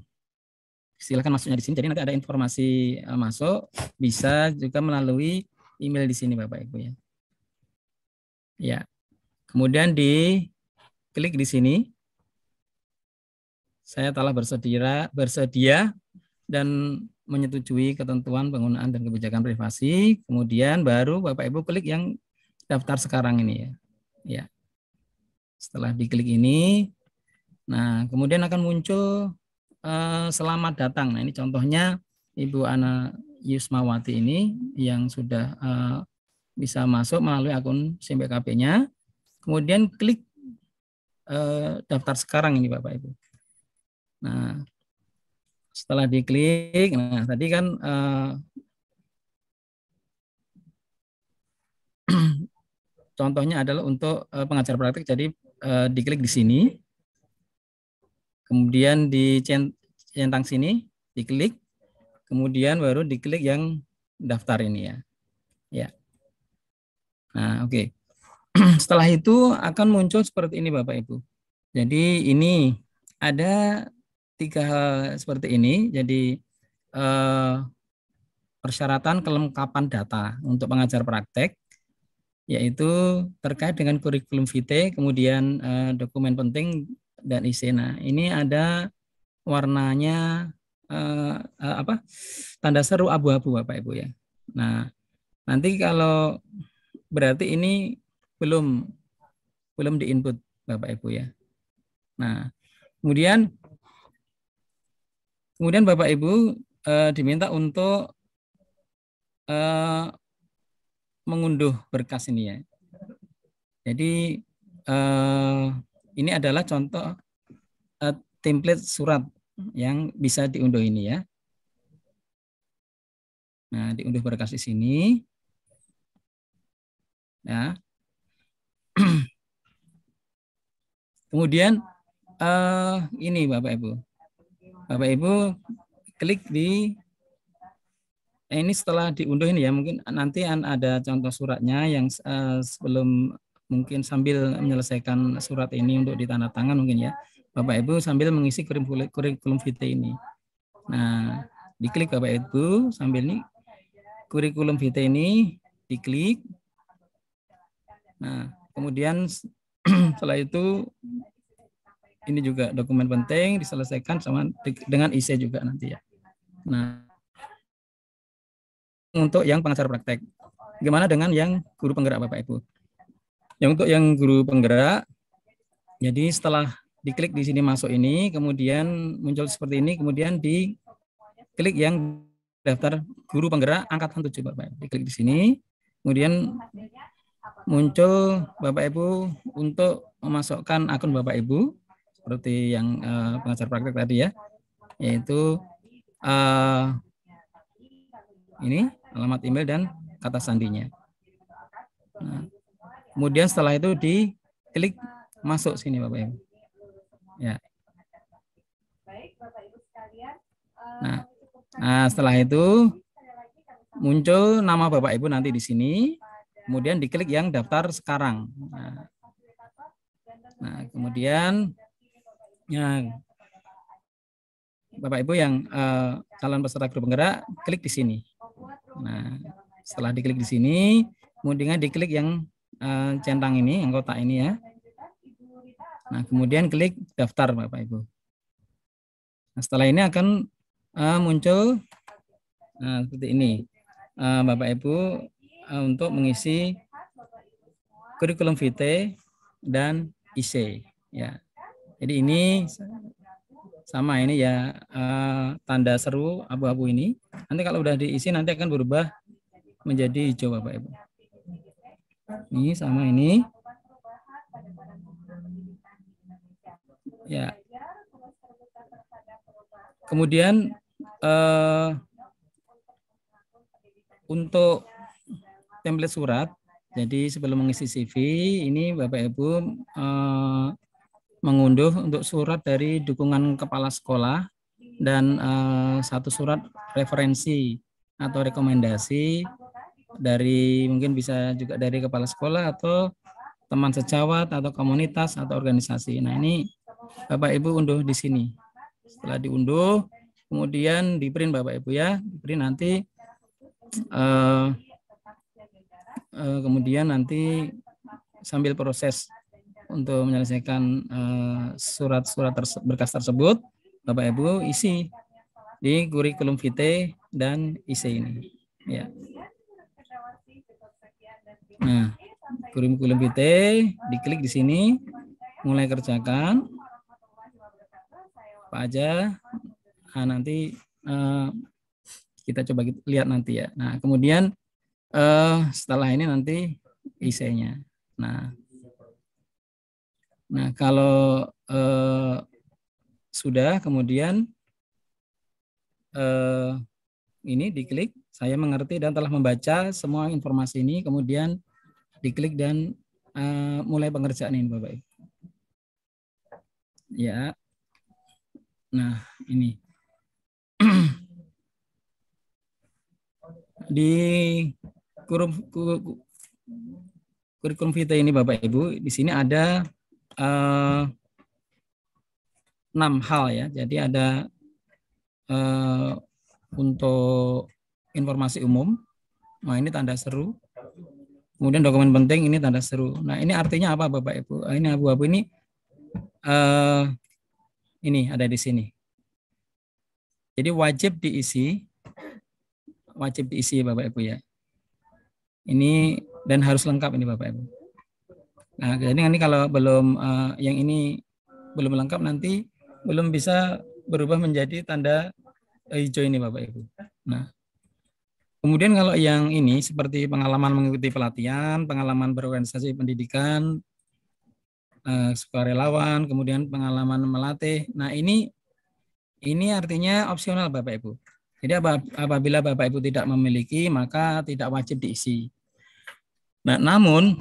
Silakan masuknya di sini. Jadi nanti ada informasi masuk, bisa juga melalui email di sini Bapak Ibu ya. Ya. Kemudian diklik di sini. Saya telah bersedia dan menyetujui ketentuan penggunaan dan kebijakan privasi. Kemudian baru Bapak Ibu klik yang daftar sekarang ini ya. Ya. Setelah diklik ini, nah kemudian akan muncul selamat datang. Nah ini contohnya Ibu Ana Yusmawati ini yang sudah bisa masuk melalui akun SIMBKP-nya. Kemudian klik daftar sekarang ini Bapak Ibu. Nah setelah diklik, nah tadi kan contohnya adalah untuk pengajar praktik, jadi diklik di sini, kemudian dicentang sini, diklik, kemudian baru diklik yang daftar ini ya. Ya. Nah, oke. Setelah itu akan muncul seperti ini Bapak Ibu. Jadi ini ada 3 hal seperti ini. Jadi persyaratan kelengkapan data untuk pengajar praktek, yaitu terkait dengan kurikulum vitae, kemudian dokumen penting dan IC. Nah, ini ada warnanya tanda seru abu-abu Bapak Ibu ya. Nah, nanti kalau berarti ini belum diinput Bapak Ibu ya. Nah, kemudian Bapak Ibu diminta untuk mengunduh berkas ini ya. Jadi ini adalah contoh template surat yang bisa diunduh ini ya. Nah, diunduh berkas di sini. Ya. Kemudian ini Bapak Ibu. Bapak Ibu klik di ini setelah diunduh ini ya, mungkin nanti ada contoh suratnya yang sebelum mungkin sambil menyelesaikan surat ini untuk ditandatangan mungkin ya. Bapak Ibu sambil mengisi kurikulum vitae ini. Nah, diklik Bapak Ibu sambil ini kurikulum vitae ini diklik. Nah, kemudian setelah itu ini juga dokumen penting diselesaikan sama dengan IC juga nanti ya. Nah, untuk yang pengajar praktek. Gimana dengan yang guru penggerak Bapak Ibu? Yang untuk yang guru penggerak, jadi setelah diklik di sini masuk ini, kemudian muncul seperti ini, kemudian diklik yang daftar guru penggerak angkatan 7 Bapak Ibu. Diklik di sini, kemudian muncul Bapak Ibu untuk memasukkan akun Bapak Ibu seperti yang pengajar praktek tadi ya, yaitu ini alamat email dan kata sandinya. Nah, kemudian setelah itu diklik masuk sini Bapak Ibu. Ya. Nah, setelah itu muncul nama Bapak Ibu nanti di sini. Kemudian diklik yang daftar sekarang. Nah kemudian ya, Bapak Ibu yang calon peserta guru penggerak klik di sini. Nah, setelah diklik di sini, kemudian diklik yang centang ini, yang kotak ini ya. Nah, kemudian klik daftar Bapak Ibu. Nah, setelah ini akan muncul seperti ini, Bapak Ibu untuk mengisi kurikulum vitae dan IC ya. Jadi ini sama ini ya, tanda seru abu-abu ini. Nanti kalau udah diisi nanti akan berubah menjadi hijau Bapak Ibu. Ini sama ini. Ya. Kemudian untuk template surat, jadi sebelum mengisi CV, ini Bapak Ibu mengunduh untuk surat dari dukungan kepala sekolah dan satu surat referensi atau rekomendasi dari, mungkin bisa juga dari kepala sekolah atau teman sejawat atau komunitas atau organisasi. Nah, ini Bapak Ibu unduh di sini. Setelah diunduh, kemudian di print Bapak Ibu ya, di print nanti kemudian nanti sambil proses untuk menyelesaikan surat-surat berkas tersebut, Bapak Ibu isi di kurikulum vitae dan isi ini. Ya. Nah, kurikulum vitae diklik di sini, mulai kerjakan apa aja. Nah, nanti kita coba lihat nanti ya. Nah, kemudian setelah ini nanti isinya. Nah, kalau sudah, kemudian ini diklik, saya mengerti dan telah membaca semua informasi ini, kemudian diklik dan mulai pengerjaan ini Bapak Ibu. Ya. Nah, ini. Di kurikulum vitae ini Bapak Ibu, di sini ada 6 hal ya. Jadi ada untuk informasi umum, nah ini tanda seru. Kemudian dokumen penting, ini tanda seru. Nah, ini artinya apa Bapak Ibu? Ini abu-abu ini ada di sini. Jadi wajib diisi Bapak Ibu ya. Ini dan harus lengkap ini Bapak Ibu. Nah, jadi nanti kalau belum yang ini belum lengkap, nanti belum bisa berubah menjadi tanda hijau ini Bapak Ibu. Nah, kemudian kalau yang ini seperti pengalaman mengikuti pelatihan, pengalaman berorganisasi pendidikan, sukarelawan, kemudian pengalaman melatih. Nah, ini artinya opsional Bapak Ibu. Jadi apabila Bapak Ibu tidak memiliki, maka tidak wajib diisi. Nah, namun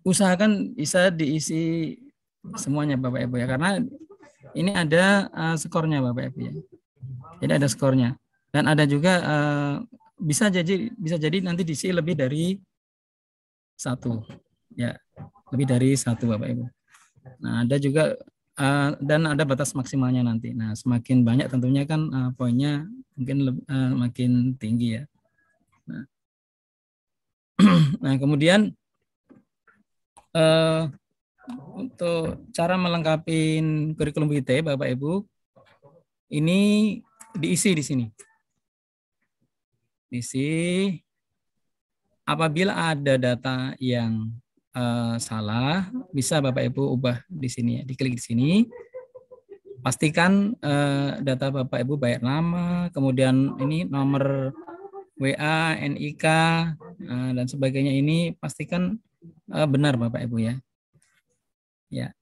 usahakan bisa diisi semuanya Bapak Ibu ya, karena ini ada skornya Bapak Ibu ya. Jadi ada skornya. Dan ada juga bisa jadi nanti diisi lebih dari 1 ya, lebih dari 1 Bapak Ibu. Nah, ada juga dan ada batas maksimalnya nanti. Nah, semakin banyak tentunya kan poinnya mungkin makin tinggi ya. Nah, kemudian untuk cara melengkapi kurikulum vitae Bapak Ibu, ini diisi di sini. Diisi. Apabila ada data yang salah, bisa Bapak Ibu ubah di sini ya. Diklik di sini. Pastikan data Bapak Ibu baik nama, kemudian ini nomor WA, NIK dan sebagainya, ini pastikan benar Bapak Ibu ya. Ya.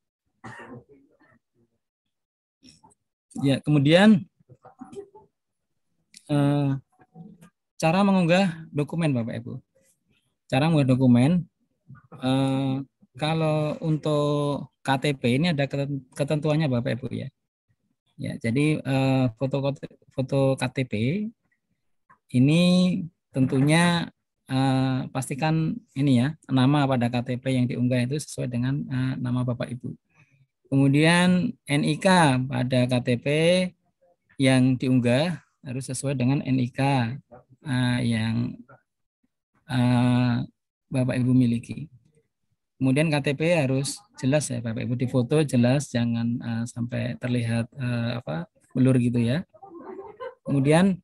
Ya, kemudian cara mengunggah dokumen Bapak Ibu. Cara mengunggah dokumen, kalau untuk KTP ini ada ketentuannya Bapak Ibu ya. Ya, jadi foto KTP ini tentunya pastikan ini ya, nama pada KTP yang diunggah itu sesuai dengan nama Bapak Ibu. Kemudian NIK pada KTP yang diunggah harus sesuai dengan NIK yang Bapak Ibu miliki. Kemudian KTP harus jelas ya Bapak Ibu, difoto jelas, jangan sampai terlihat blur gitu ya. Kemudian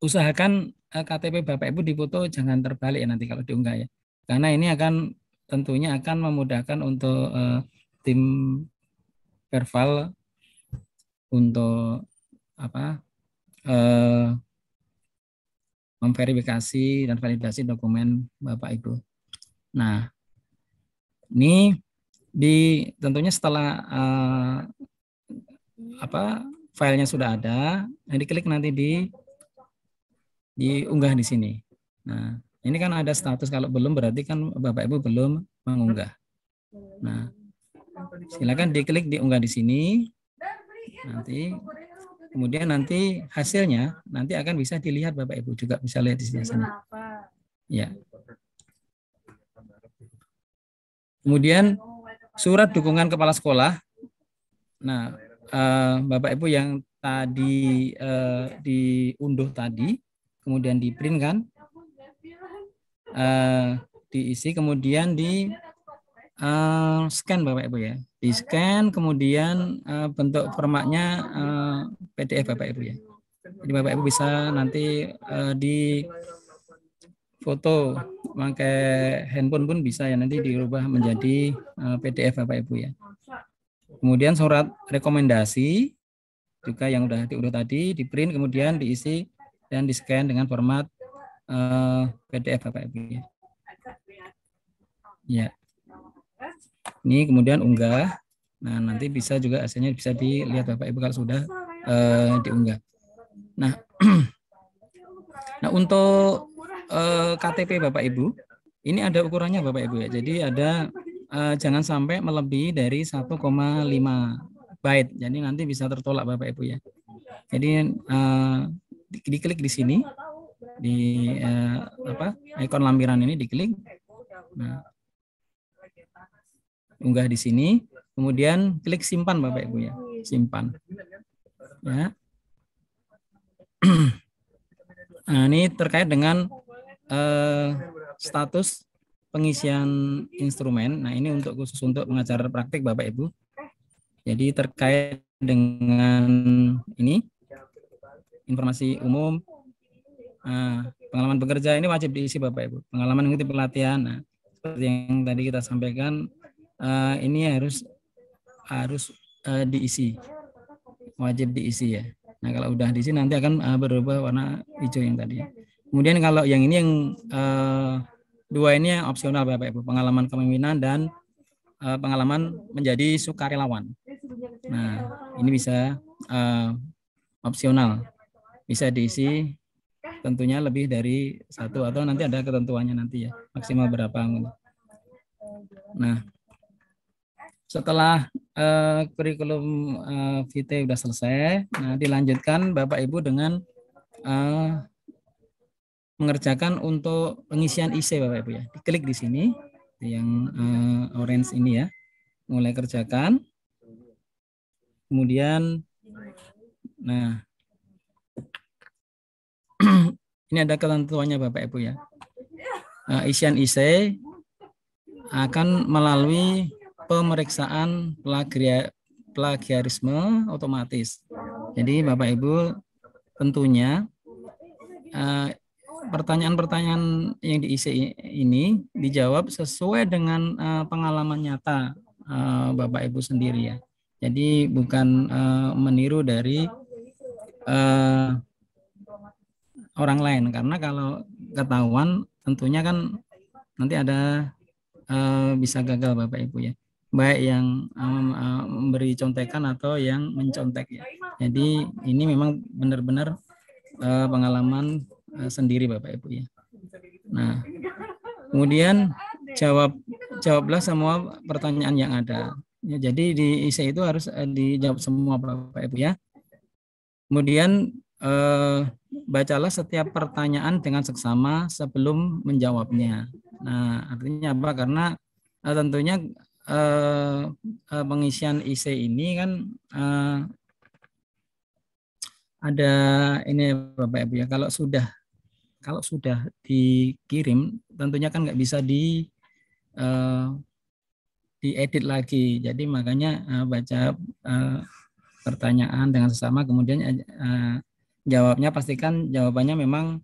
usahakan KTP Bapak Ibu difoto jangan terbalik ya nanti kalau diunggah ya. Karena ini akan tentunya akan memudahkan untuk tim Perval untuk memverifikasi dan validasi dokumen Bapak Ibu. Nah, ini tentunya setelah filenya sudah ada, diklik nanti diunggah di sini. Nah, ini kan ada status, kalau belum berarti kan Bapak Ibu belum mengunggah. Nah, silakan diklik diunggah di sini. Nanti kemudian nanti hasilnya nanti akan bisa dilihat, Bapak Ibu juga bisa lihat di sini. Ya. Kemudian surat dukungan kepala sekolah. Nah, Bapak Ibu yang tadi diunduh tadi, kemudian di print kan, diisi, kemudian di scan Bapak Ibu ya, di scan, kemudian bentuk formatnya PDF Bapak Ibu ya. Jadi Bapak Ibu bisa nanti di foto pakai handphone pun bisa ya, nanti dirubah menjadi PDF Bapak Ibu ya. Kemudian surat rekomendasi juga yang udah diunduh tadi, di print, kemudian diisi dan di scan dengan format PDF Bapak Ibu ya. Ya. Ini kemudian unggah. Nah, nanti bisa juga hasilnya bisa dilihat Bapak Ibu kalau sudah diunggah. Nah, nah untuk KTP Bapak Ibu, ini ada ukurannya Bapak Ibu ya. Jadi ada jangan sampai melebihi dari 1,5 byte. Jadi nanti bisa tertolak Bapak Ibu ya. Jadi diklik di sini, di ikon lampiran ini diklik. Nah, unggah di sini, kemudian klik simpan Bapak Ibu ya, simpan. Ya. Nah, ini terkait dengan status pengisian instrumen. Nah, ini khusus untuk pengajar praktik Bapak Ibu. Jadi terkait dengan ini informasi umum, pengalaman bekerja ini wajib diisi Bapak Ibu. Pengalaman mengikuti pelatihan. Nah, seperti yang tadi kita sampaikan, ini harus diisi, wajib diisi ya. Nah, kalau udah diisi nanti akan berubah warna hijau yang tadi. Kemudian kalau yang ini yang dua ini yang opsional Bapak Ibu, pengalaman kepemimpinan dan pengalaman menjadi sukarelawan. Nah, ini bisa opsional, bisa diisi tentunya lebih dari satu atau nanti ada ketentuannya nanti ya, maksimal berapa. Nah, setelah kurikulum vitae sudah selesai, nah dilanjutkan Bapak Ibu dengan mengerjakan untuk pengisian IC Bapak Ibu ya. Diklik di sini yang orange ini ya. Mulai kerjakan. Kemudian nah ini ada ketentuannya Bapak Ibu ya. Isian IC akan melalui pemeriksaan plagiarisme otomatis. Jadi Bapak Ibu tentunya pertanyaan-pertanyaan yang diisi ini dijawab sesuai dengan pengalaman nyata Bapak Ibu sendiri ya. Jadi bukan meniru dari orang lain, karena kalau ketahuan tentunya kan nanti ada bisa gagal Bapak Ibu ya. Baik yang memberi contekan atau yang mencontek ya. Jadi ini memang benar-benar pengalaman sendiri Bapak Ibu ya. Nah, kemudian jawablah semua pertanyaan yang ada. Ya, jadi di IC itu harus dijawab semua Bapak Ibu ya. Kemudian bacalah setiap pertanyaan dengan seksama sebelum menjawabnya. Nah, artinya apa? Karena tentunya pengisian IC ini kan ada ini Bapak Ibu ya. Kalau sudah dikirim, tentunya kan nggak bisa diedit lagi. Jadi makanya baca pertanyaan dengan sesama, kemudian jawabnya pastikan jawabannya memang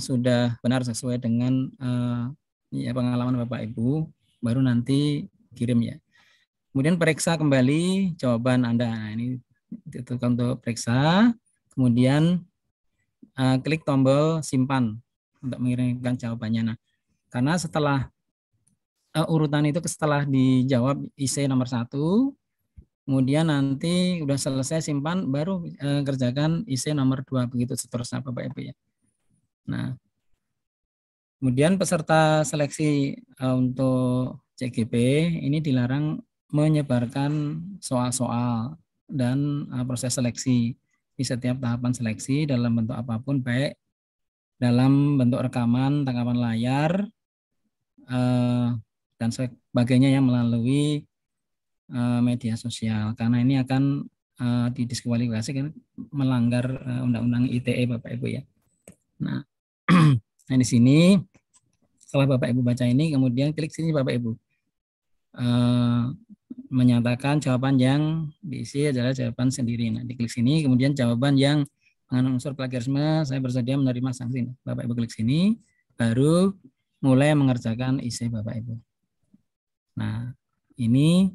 sudah benar sesuai dengan ya pengalaman Bapak Ibu, baru nanti kirim ya. Kemudian periksa kembali jawaban Anda. Nah, ini ditentukan untuk periksa. Kemudian klik tombol simpan untuk mengirimkan jawabannya. Nah, karena setelah urutan itu setelah dijawab IC nomor 1, kemudian nanti udah selesai simpan, baru kerjakan IC nomor 2, begitu seterusnya Bapak Ibu ya. Nah, kemudian peserta seleksi untuk CGP ini dilarang menyebarkan soal-soal dan proses seleksi di setiap tahapan seleksi dalam bentuk apapun, baik dalam bentuk rekaman, tangkapan layar, dan sebagainya yang melalui media sosial, karena ini akan didiskualifikasi melanggar Undang-Undang ITE Bapak Ibu ya. Nah, nah di sini setelah Bapak Ibu baca ini, kemudian klik sini Bapak Ibu, menyatakan jawaban yang diisi adalah jawaban sendiri. Nah, diklik sini, kemudian jawaban yang mengandung unsur plagiarisme, saya bersedia menerima sanksi. Bapak Ibu klik sini, baru mulai mengerjakan isi Bapak Ibu. Nah, ini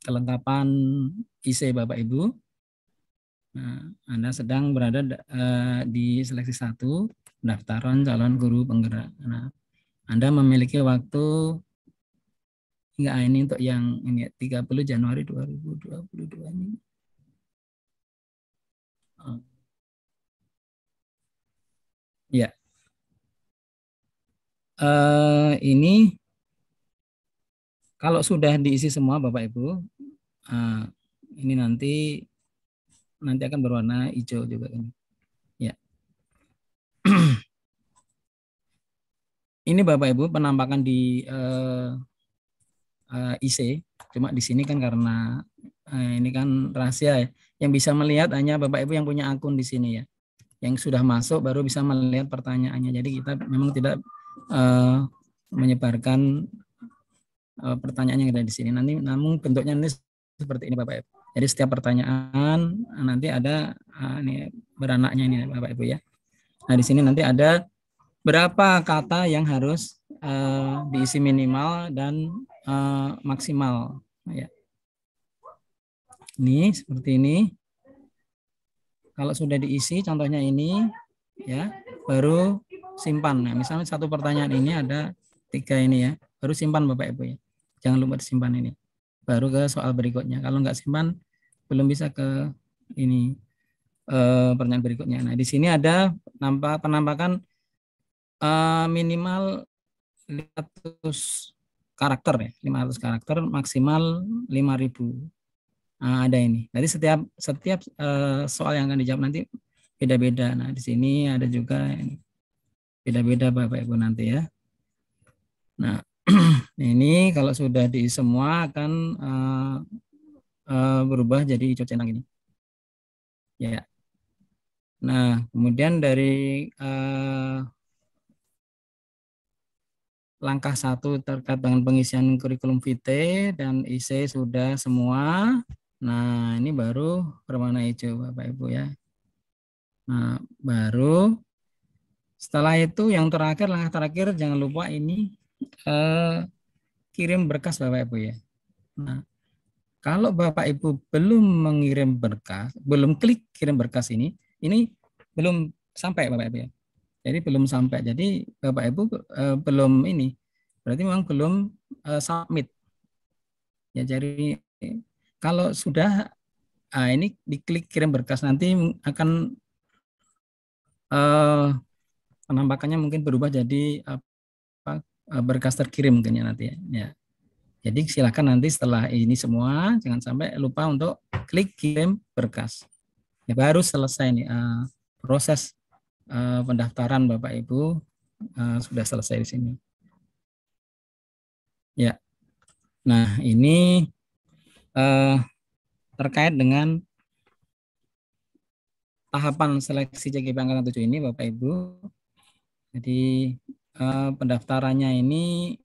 kelengkapan isi Bapak Ibu. Nah, Anda sedang berada di seleksi 1, pendaftaran calon guru penggerak. Nah, Anda memiliki waktu hingga ini untuk yang ini 30 Januari 2022 ini. Ya. Ini kalau sudah diisi semua Bapak Ibu, ini nanti akan berwarna hijau juga ini. Ya. Ini Bapak Ibu penampakan di IC, cuma di sini kan karena ini kan rahasia ya. Yang bisa melihat hanya Bapak Ibu yang punya akun di sini ya. Yang sudah masuk baru bisa melihat pertanyaannya. Jadi kita memang tidak menyebarkan pertanyaan yang ada di sini. Namun bentuknya ini seperti ini Bapak Ibu. Jadi setiap pertanyaan nanti ada ini beranaknya ini Bapak Ibu ya. Nah di sini nanti ada berapa kata yang harus diisi minimal dan maksimal. Ya. Ini seperti ini. Kalau sudah diisi, contohnya ini, ya, baru simpan. Nah, misalnya satu pertanyaan ini ada 3 ini ya, baru simpan Bapak Ibu ya. Jangan lupa disimpan ini. Baru ke soal berikutnya. Kalau nggak simpan, belum bisa ke ini pertanyaan berikutnya. Nah, di sini ada penampakan minimal 500 karakter ya, 500 karakter, maksimal 5.000. Nah, ada ini. Jadi setiap soal yang akan dijawab nanti beda-beda. Nah, di sini ada juga beda-beda Bapak Ibu nanti ya. Nah, ini kalau sudah diisi semua akan berubah jadi hijau centang ini. Ya. Nah, kemudian dari langkah 1 terkait dengan pengisian kurikulum vitae dan IC sudah semua. Nah, ini baru berwarna hijau Bapak Ibu ya. Nah, baru setelah itu yang terakhir, langkah terakhir jangan lupa ini kirim berkas Bapak Ibu ya. Nah, kalau Bapak Ibu belum mengirim berkas, belum klik kirim berkas ini belum sampai Bapak Ibu ya. Jadi belum sampai. Jadi Bapak Ibu belum ini. Berarti memang belum submit. Ya, jadi kalau sudah ini diklik kirim berkas nanti akan penampakannya mungkin berubah jadi berkas terkirim kayaknya nanti ya. Jadi silakan nanti setelah ini semua jangan sampai lupa untuk klik kirim berkas. Ya, baru selesai nih proses pendaftaran Bapak Ibu sudah selesai di sini. Ya. Nah, ini terkait dengan tahapan seleksi CGP Angkatan 7 ini Bapak Ibu. Jadi pendaftarannya ini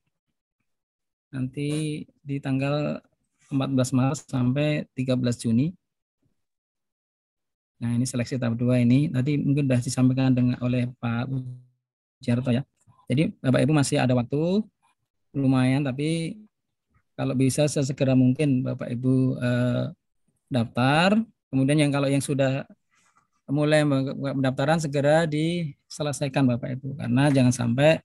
nanti di tanggal 14 Maret sampai 13 Juni. Nah, ini seleksi tahap 2 ini. Tadi mungkin sudah disampaikan oleh Pak Jarto ya. Jadi Bapak Ibu masih ada waktu lumayan, tapi kalau bisa sesegera mungkin Bapak Ibu daftar. Kemudian kalau yang sudah mulai pendaftaran segera diselesaikan Bapak Ibu, karena jangan sampai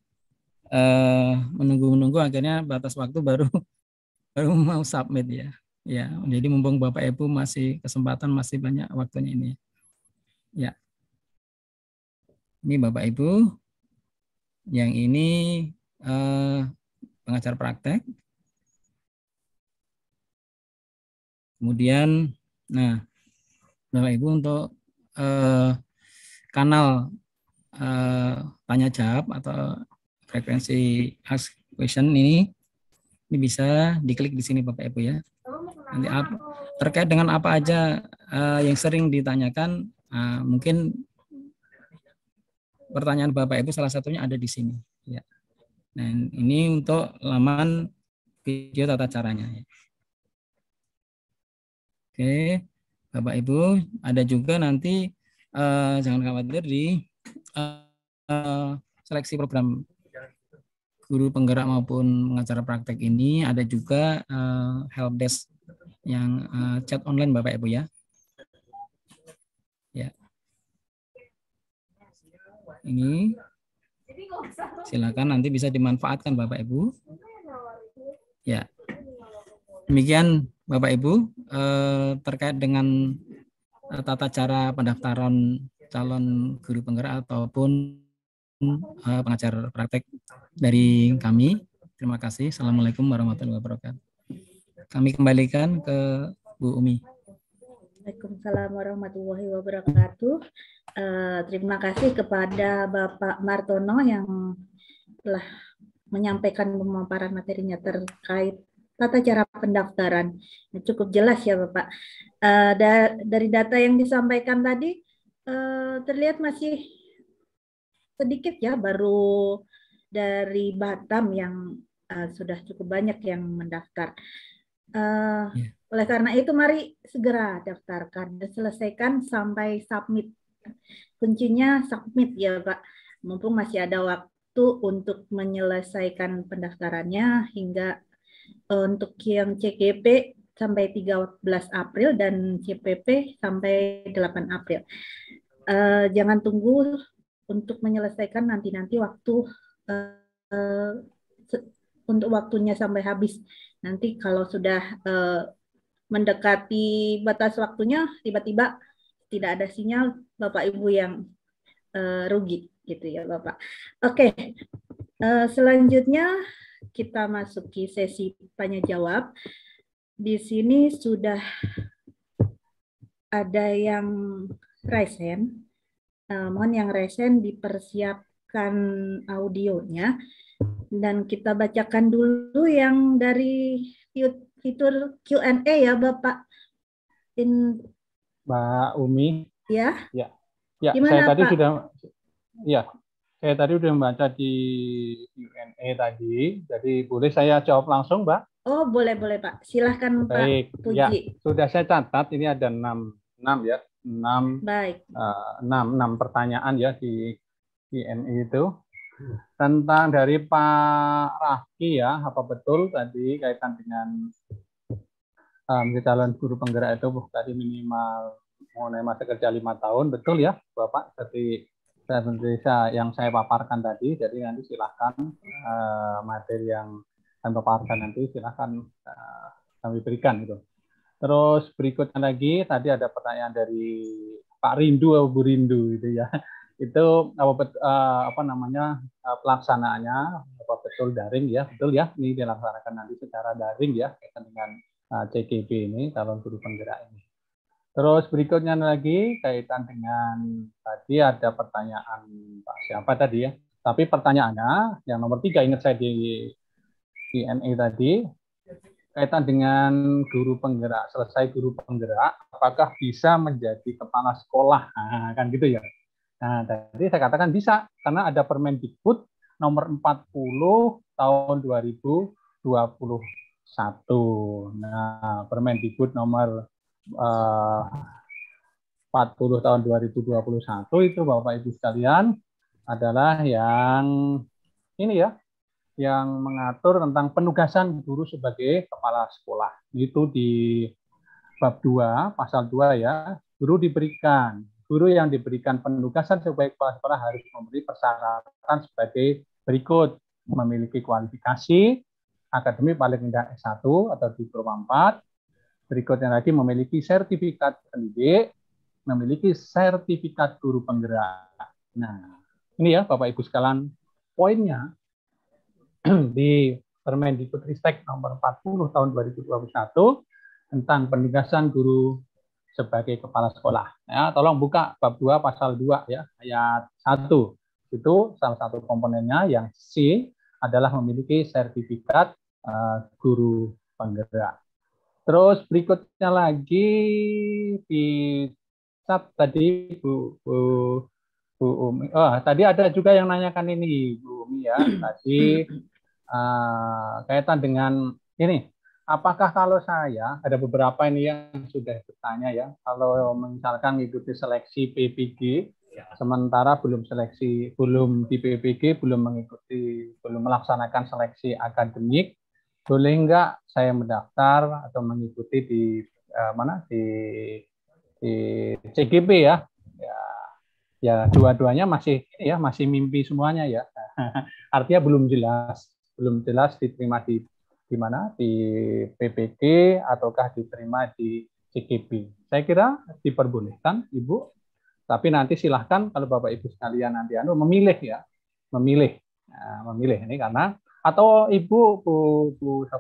menunggu-menunggu akhirnya batas waktu baru mau submit ya. Ya, jadi mumpung Bapak Ibu masih kesempatan, masih banyak waktunya ini. Ya. Ini Bapak Ibu. Yang ini pengajar praktek. Kemudian, nah, Bapak Ibu untuk kanal tanya jawab atau frekuensi ask question ini bisa diklik di sini Bapak Ibu ya. Nanti terkait dengan apa aja yang sering ditanyakan, mungkin pertanyaan Bapak Ibu salah satunya ada di sini. Ya. Dan ini untuk laman video tata caranya. Oke, Bapak Ibu, ada juga nanti jangan khawatir di seleksi program guru penggerak maupun pengacara praktek ini ada juga helpdesk yang chat online Bapak Ibu ya. Ya. Ini silakan nanti bisa dimanfaatkan Bapak Ibu. Ya. Demikian Bapak Ibu terkait dengan tata cara pendaftaran calon guru penggerak ataupun pengajar praktek dari kami. Terima kasih. Assalamualaikum warahmatullahi wabarakatuh. Kami kembalikan ke Bu Umi. Waalaikumsalam warahmatullahi wabarakatuh. Terima kasih kepada Bapak Martono yang telah menyampaikan pemaparan materinya terkait tata cara pendaftaran. Cukup jelas ya Bapak. Dari data yang disampaikan tadi terlihat masih sedikit ya, baru dari Batam yang sudah cukup banyak yang mendaftar. Oleh karena itu mari segera daftarkan dan selesaikan sampai submit. Kuncinya submit ya Pak. Mumpung masih ada waktu untuk menyelesaikan pendaftarannya hingga untuk yang CGP sampai 13 April dan CPP sampai 8 April. Jangan tunggu untuk menyelesaikan nanti waktu untuk waktunya sampai habis. Nanti kalau sudah mendekati batas waktunya, tiba-tiba tidak ada sinyal, Bapak Ibu yang rugi gitu ya Bapak. Oke, selanjutnya kita masuki sesi tanya jawab. Di sini sudah ada yang raise hand. Mohon yang raise hand dipersiapkan audionya dan kita bacakan dulu yang dari fitur Q&A ya Bapak. Mbak Umi. Ya. Ya. Gimana, Saya tadi sudah membaca di Q&A tadi. Jadi boleh saya jawab langsung, Mbak? Oh, boleh Pak. Silahkan Baik. Pak Puji. Ya, sudah saya catat ini ada 6 ya. 6 pertanyaan ya di Q&A itu. Tentang dari Pak Rafki ya, apa betul tadi kaitan dengan calon guru penggerak itu tadi minimal mengenai masa kerja 5 tahun, betul ya Bapak? Seperti yang saya paparkan tadi, jadi nanti silahkan materi yang saya paparkan nanti silahkan kami berikan gitu. Terus berikutnya lagi tadi ada pertanyaan dari Pak Rindu atau Bu Rindu gitu ya. Itu pelaksanaannya apa betul daring ya, betul ya, ini dilaksanakan nanti secara daring ya kaitan dengan CGP ini calon guru penggerak ini. Terus berikutnya lagi kaitan dengan tadi ada pertanyaan Pak siapa tadi ya, tapi pertanyaannya yang nomor 3 ingat saya di Q&A tadi kaitan dengan guru penggerak, selesai guru penggerak apakah bisa menjadi kepala sekolah, nah, kan gitu ya. Nah, tadi saya katakan bisa, karena ada Permendikbud nomor 40 tahun 2021. Nah, Permendikbud nomor 40 tahun 2021 itu Bapak Ibu sekalian adalah yang ini ya, yang mengatur tentang penugasan guru sebagai kepala sekolah. Itu di bab 2, pasal 2 ya. Guru yang diberikan penugasan sebagai kepala sekolah harus memberi persyaratan sebagai berikut: memiliki kualifikasi akademik paling rendah S1 atau diploma 4. Berikutnya lagi memiliki sertifikat pendidik, memiliki sertifikat guru penggerak. Nah, ini ya Bapak Ibu sekalian poinnya di Permendikbudristek nomor 40 tahun 2021 tentang penugasan guru sebagai kepala sekolah. Ya, tolong buka bab 2 pasal 2 ya, ayat 1. Itu salah satu komponennya. Yang C adalah memiliki sertifikat guru penggerak. Terus berikutnya lagi di chat tadi Bu Umi. Tadi ada juga yang nanyakan ini Bu Umi ya. Tadi kaitan dengan ini. Apakah kalau saya, ada beberapa ini yang sudah bertanya ya, kalau misalkan mengikuti seleksi PPG, sementara belum di PPG, belum melaksanakan seleksi akademik, boleh enggak saya mendaftar atau mengikuti di CGP ya? Ya dua-duanya masih mimpi semuanya ya. Artinya belum jelas diterima di mana, di PPG ataukah diterima di CGP. Saya kira diperbolehkan Ibu, tapi nanti silahkan kalau Bapak Ibu sekalian nanti memilih ini karena, atau Ibu Bu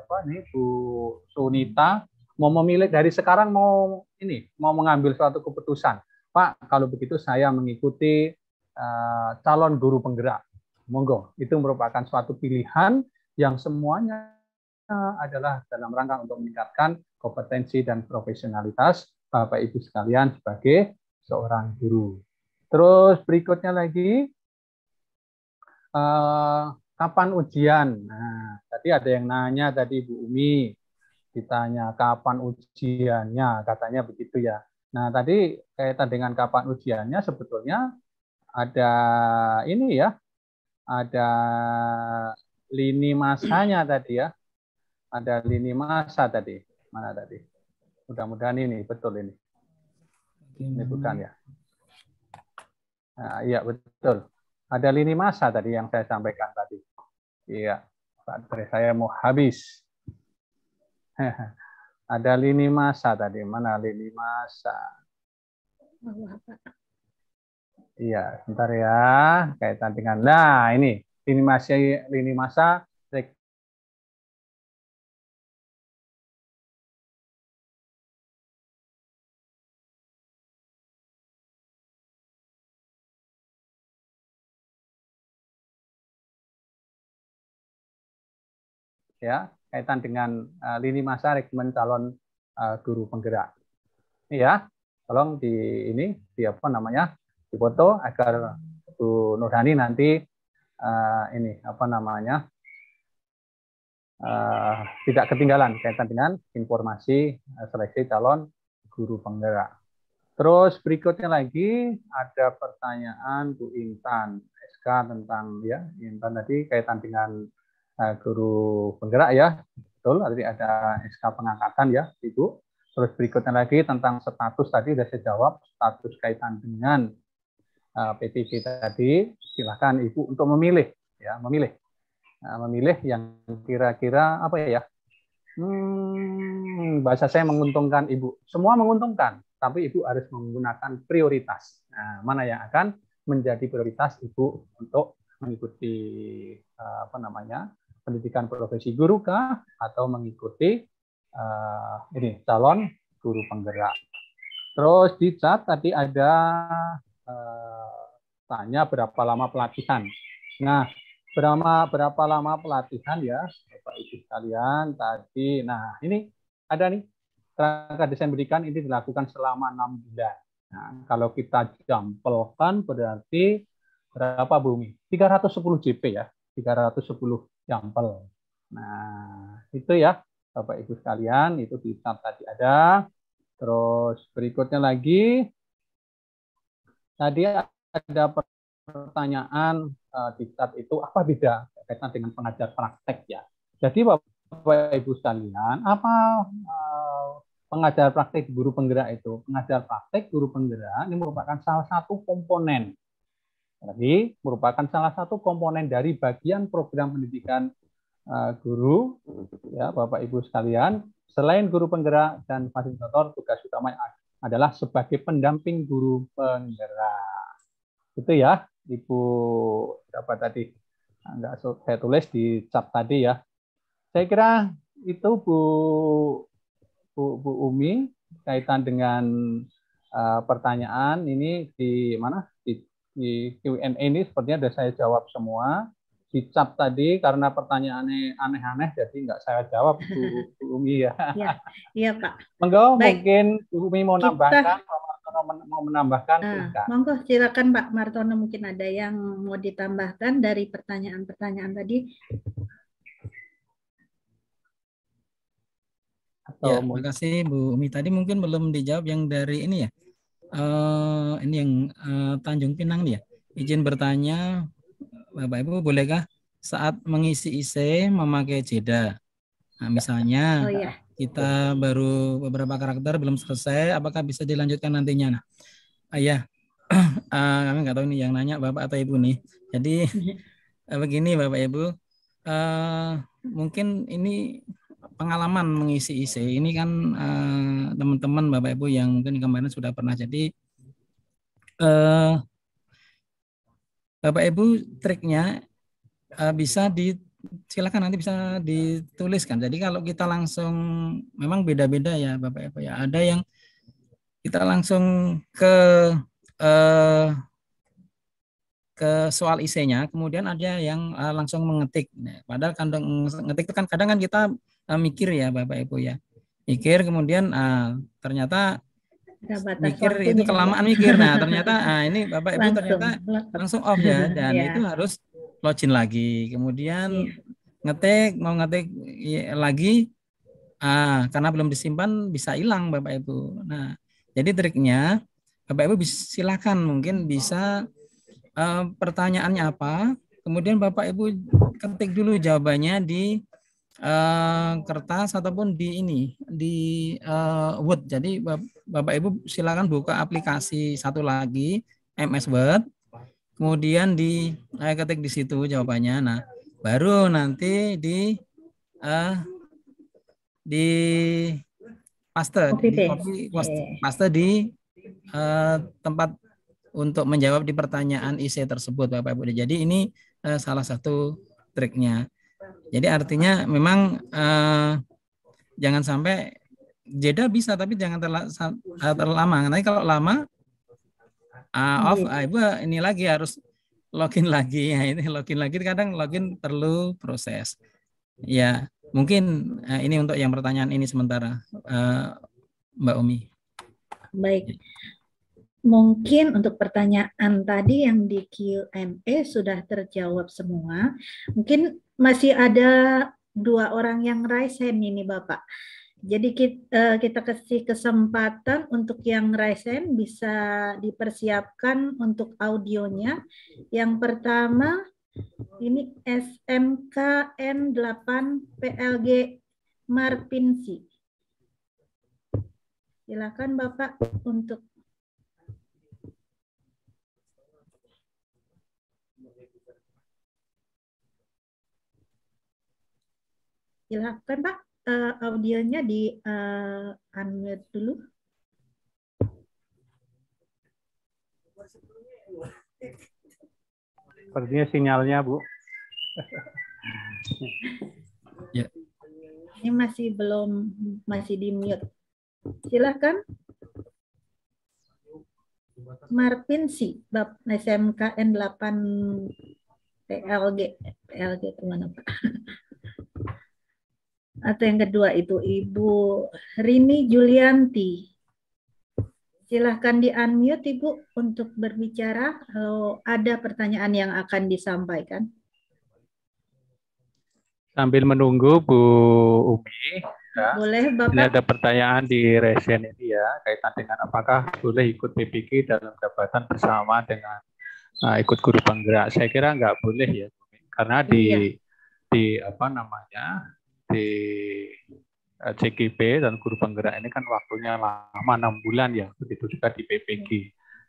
Sunita mau memilih dari sekarang, mau mengambil suatu keputusan. Pak, kalau begitu saya mengikuti calon guru penggerak. Monggo, itu merupakan suatu pilihan yang semuanya adalah dalam rangka untuk meningkatkan kompetensi dan profesionalitas Bapak Ibu sekalian sebagai seorang guru. Terus berikutnya lagi, kapan ujian? Nah, tadi ada yang nanya tadi Bu Umi, ditanya kapan ujiannya, katanya begitu ya. Nah, tadi kaitan dengan kapan ujiannya sebetulnya ada ini ya, ada lini masanya tadi ya. Ada lini masa tadi. Mana tadi? Mudah-mudahan ini betul ini. Ini bukan ya. Nah, iya betul. Ada lini masa tadi yang saya sampaikan tadi. Iya, baterai saya mau habis. Ada lini masa tadi. Mana lini masa? Iya, sebentar ya. Kaitan dengan, nah ini lini masa ya, kaitan dengan lini masa rekrutmen calon guru penggerak. Ini ya, tolong difoto agar Bu Nurhani nanti tidak ketinggalan kaitan dengan informasi seleksi calon guru penggerak. Terus berikutnya lagi ada pertanyaan Bu Intan SK tentang Intan tadi kaitan dengan guru penggerak ya, betul. Tadi ada SK pengangkatan ya Ibu. Terus berikutnya lagi tentang status tadi sudah saya jawab, status kaitan dengan PPG tadi. Silakan Ibu untuk memilih yang kira-kira apa ya? Bahasa saya menguntungkan Ibu. Semua menguntungkan, tapi Ibu harus menggunakan prioritas. Nah, mana yang akan menjadi prioritas Ibu untuk mengikuti pendidikan profesi guru kah, atau mengikuti calon guru penggerak. Terus di chat tadi ada tanya berapa lama pelatihan. Nah, berapa lama pelatihan ya Bapak Ibu sekalian tadi. Nah, ini ada nih kerangka desain pendidikan ini dilakukan selama 6 bulan. Nah, kalau kita jampelkan berarti berapa Bu Umi? 310 JP ya, 310 jampel. Nah, itu ya Bapak Ibu sekalian, itu di tab tadi ada. Terus berikutnya lagi tadi ada pertanyaan di chat itu apa beda kaitan dengan pengajar praktek ya. Jadi Bapak Ibu sekalian, apa pengajar praktek guru penggerak itu? Pengajar praktek guru penggerak ini merupakan salah satu komponen. Jadi merupakan salah satu komponen dari bagian program pendidikan guru ya Bapak Ibu sekalian. Selain guru penggerak dan fasilitator, tugas utamanya adalah sebagai pendamping guru penggerak. Itu ya, Ibu dapat tadi. Enggak saya tulis di chat tadi ya. Saya kira itu Bu Umi kaitan dengan pertanyaan ini di mana di Q&A ini sepertinya sudah saya jawab semua. Di chat tadi karena pertanyaannya aneh-aneh jadi nggak saya jawab Bu Umi ya. Iya Pak. Monggo Baik. mungkin Bu Umi mau menambahkan, mau menambahkan silakan. Monggo silakan Pak Martono, mungkin ada yang mau ditambahkan dari pertanyaan-pertanyaan tadi. Ya, terima kasih Bu Umi. Tadi mungkin belum dijawab yang dari ini ya. Ini yang Tanjung Pinang nih ya. Izin bertanya, Bapak Ibu bolehkah saat mengisi IC memakai jeda? Nah, misalnya kita baru beberapa karakter belum selesai, apakah bisa dilanjutkan nantinya? Nah, ya, kami nggak tahu nih yang nanya Bapak atau Ibu nih. Jadi begini Bapak Ibu, mungkin ini pengalaman mengisi IC ini kan teman-teman Bapak Ibu yang mungkin kemarin sudah pernah. Jadi Bapak Ibu triknya bisa silakan nanti bisa dituliskan. Jadi kalau kita langsung memang beda-beda ya Bapak Ibu ya. Ada yang kita langsung ke soal IC-nya, kemudian ada yang langsung mengetik. Nah, padahal ngetik itu kan kadang kan kita mikir ya Bapak Ibu ya. Mikir kemudian ternyata mikir itu kelamaan mikir. Nah, ternyata ini Bapak Ibu ternyata langsung off ya, dan itu harus login lagi. Kemudian mau ngetik lagi karena belum disimpan bisa hilang Bapak Ibu. Nah, jadi triknya Bapak Ibu silakan mungkin bisa pertanyaannya apa, kemudian Bapak Ibu ketik dulu jawabannya di kertas ataupun di Word. Jadi Bapak Ibu silakan buka aplikasi satu lagi MS Word, kemudian ketik di situ jawabannya. Nah, baru nanti di paste di tempat untuk menjawab di pertanyaan IC tersebut Bapak Ibu. Jadi ini salah satu triknya. Jadi artinya memang jangan sampai jeda bisa, tapi jangan terlalu lama. Nanti kalau lama off, Ibu ini lagi harus login lagi. Ya, ini login lagi, kadang login perlu proses. Ya, mungkin ini untuk yang pertanyaan ini sementara, Mbak Umi. Baik. Mungkin untuk pertanyaan tadi yang di Q&A sudah terjawab semua. Mungkin masih ada 2 orang yang raise hand ini Bapak. Jadi kita kasih kesempatan untuk yang raise hand bisa dipersiapkan untuk audionya. Yang pertama ini SMKN8 PLG Marpinsi. Silakan Bapak untuk silakan Pak, audionya di unmute dulu. Sepertinya sinyalnya Bu. Ya. Ini masih di mute. Silakan. Marpinsi, Bab SMKN 8 PLG itu mana Pak? Atau yang kedua itu Ibu Rini Julianti. Silahkan di-unmute Ibu untuk berbicara kalau ada pertanyaan yang akan disampaikan. Sambil menunggu Bu Umi, ya. Boleh Bapak. Ini ada pertanyaan di resen ini ya, kaitan dengan apakah boleh ikut PPG dalam jabatan bersama dengan ikut guru penggerak. Saya kira nggak boleh ya, karena di apa namanya di CGP dan guru penggerak ini kan waktunya lama 6 bulan ya, begitu juga di PPG.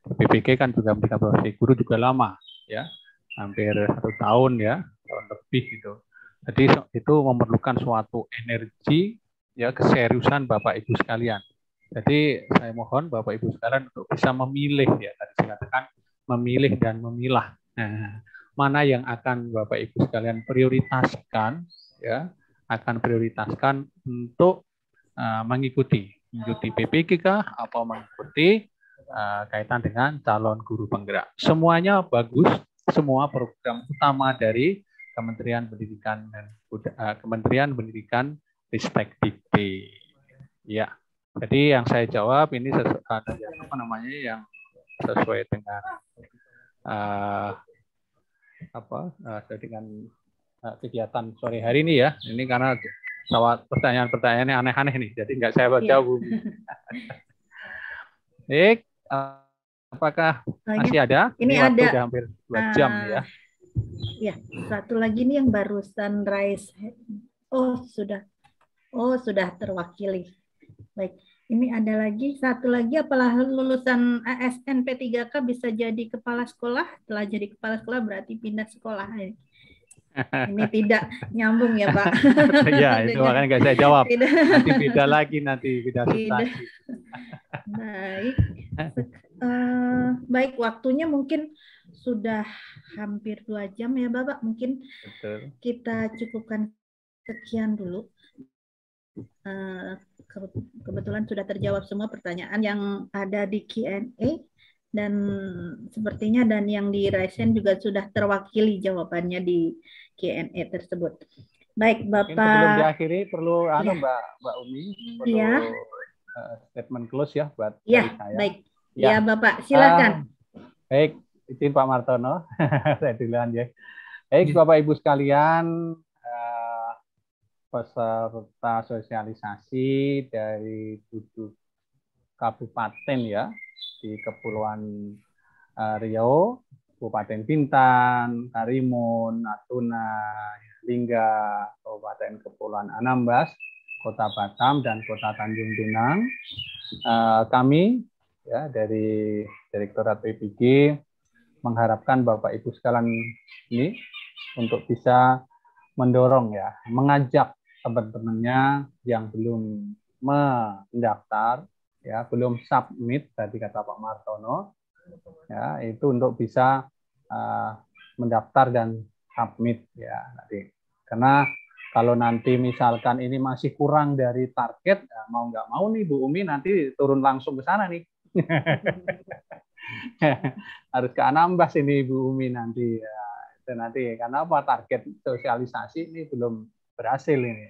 Di PPG kan juga memberikan profesi guru juga lama ya, hampir 1 tahun ya, tahun lebih gitu. Jadi itu memerlukan suatu energi ya, keseriusan Bapak Ibu sekalian. Jadi saya mohon Bapak Ibu sekalian untuk bisa memilih ya, tadi saya katakan memilih dan memilah. Nah, mana yang akan Bapak Ibu sekalian prioritaskan ya, akan prioritaskan untuk mengikuti PPG kah atau mengikuti kaitan dengan calon guru penggerak. Semuanya bagus, semua program utama dari Kementerian Pendidikan dan Kementerian Pendidikan Ristek Dikti. Ya. Jadi yang saya jawab ini yang sesuai dengan dengan kegiatan sore hari ini ya. Ini karena pertanyaan-pertanyaannya aneh-aneh nih, jadi nggak saya jawab. Baik, apakah masih ada? Ini waktu ada udah hampir 2 jam ya. Ya, satu lagi nih yang barusan raise. Oh sudah terwakili. Baik, ini ada lagi satu lagi, apalah lulusan ASN P3K bisa jadi kepala sekolah? Setelah jadi kepala sekolah berarti pindah sekolah. Ini tidak nyambung ya Pak. Ya, itu makanya nggak saya jawab. Nanti beda lagi, beda substansi. Baik, waktunya mungkin sudah hampir 2 jam ya Bapak. Mungkin betul, kita cukupkan sekian dulu. Kebetulan sudah terjawab semua pertanyaan yang ada di Q&A dan sepertinya yang di Raisen juga sudah terwakili jawabannya di Q&A tersebut. Baik Bapak. Sebelum diakhiri perlu Mbak Umi perlu statement close ya buat dari saya. Baik. Ya Bapak, silakan. Baik, izin Pak Martono. Saya duluan ya. Baik Bapak Ibu sekalian, peserta sosialisasi dari 7 kabupaten ya di Kepulauan Riau, Kabupaten Bintan, Karimun, Natuna, Lingga, Kabupaten Kepulauan Anambas, Kota Batam, dan Kota Tanjung Pinang. Kami ya dari Direktorat PPG mengharapkan Bapak Ibu sekalian ini untuk bisa mendorong ya, mengajak teman-temannya yang belum mendaftar ya, belum submit tadi kata Pak Martono ya, itu untuk bisa mendaftar dan submit ya nanti. Karena kalau nanti misalkan ini masih kurang dari target, ya mau nggak mau nih Bu Umi nanti turun langsung ke sana nih. Harus ke Anambas ini Bu Umi nanti ya. Nanti karena apa, target sosialisasi ini belum berhasil ini.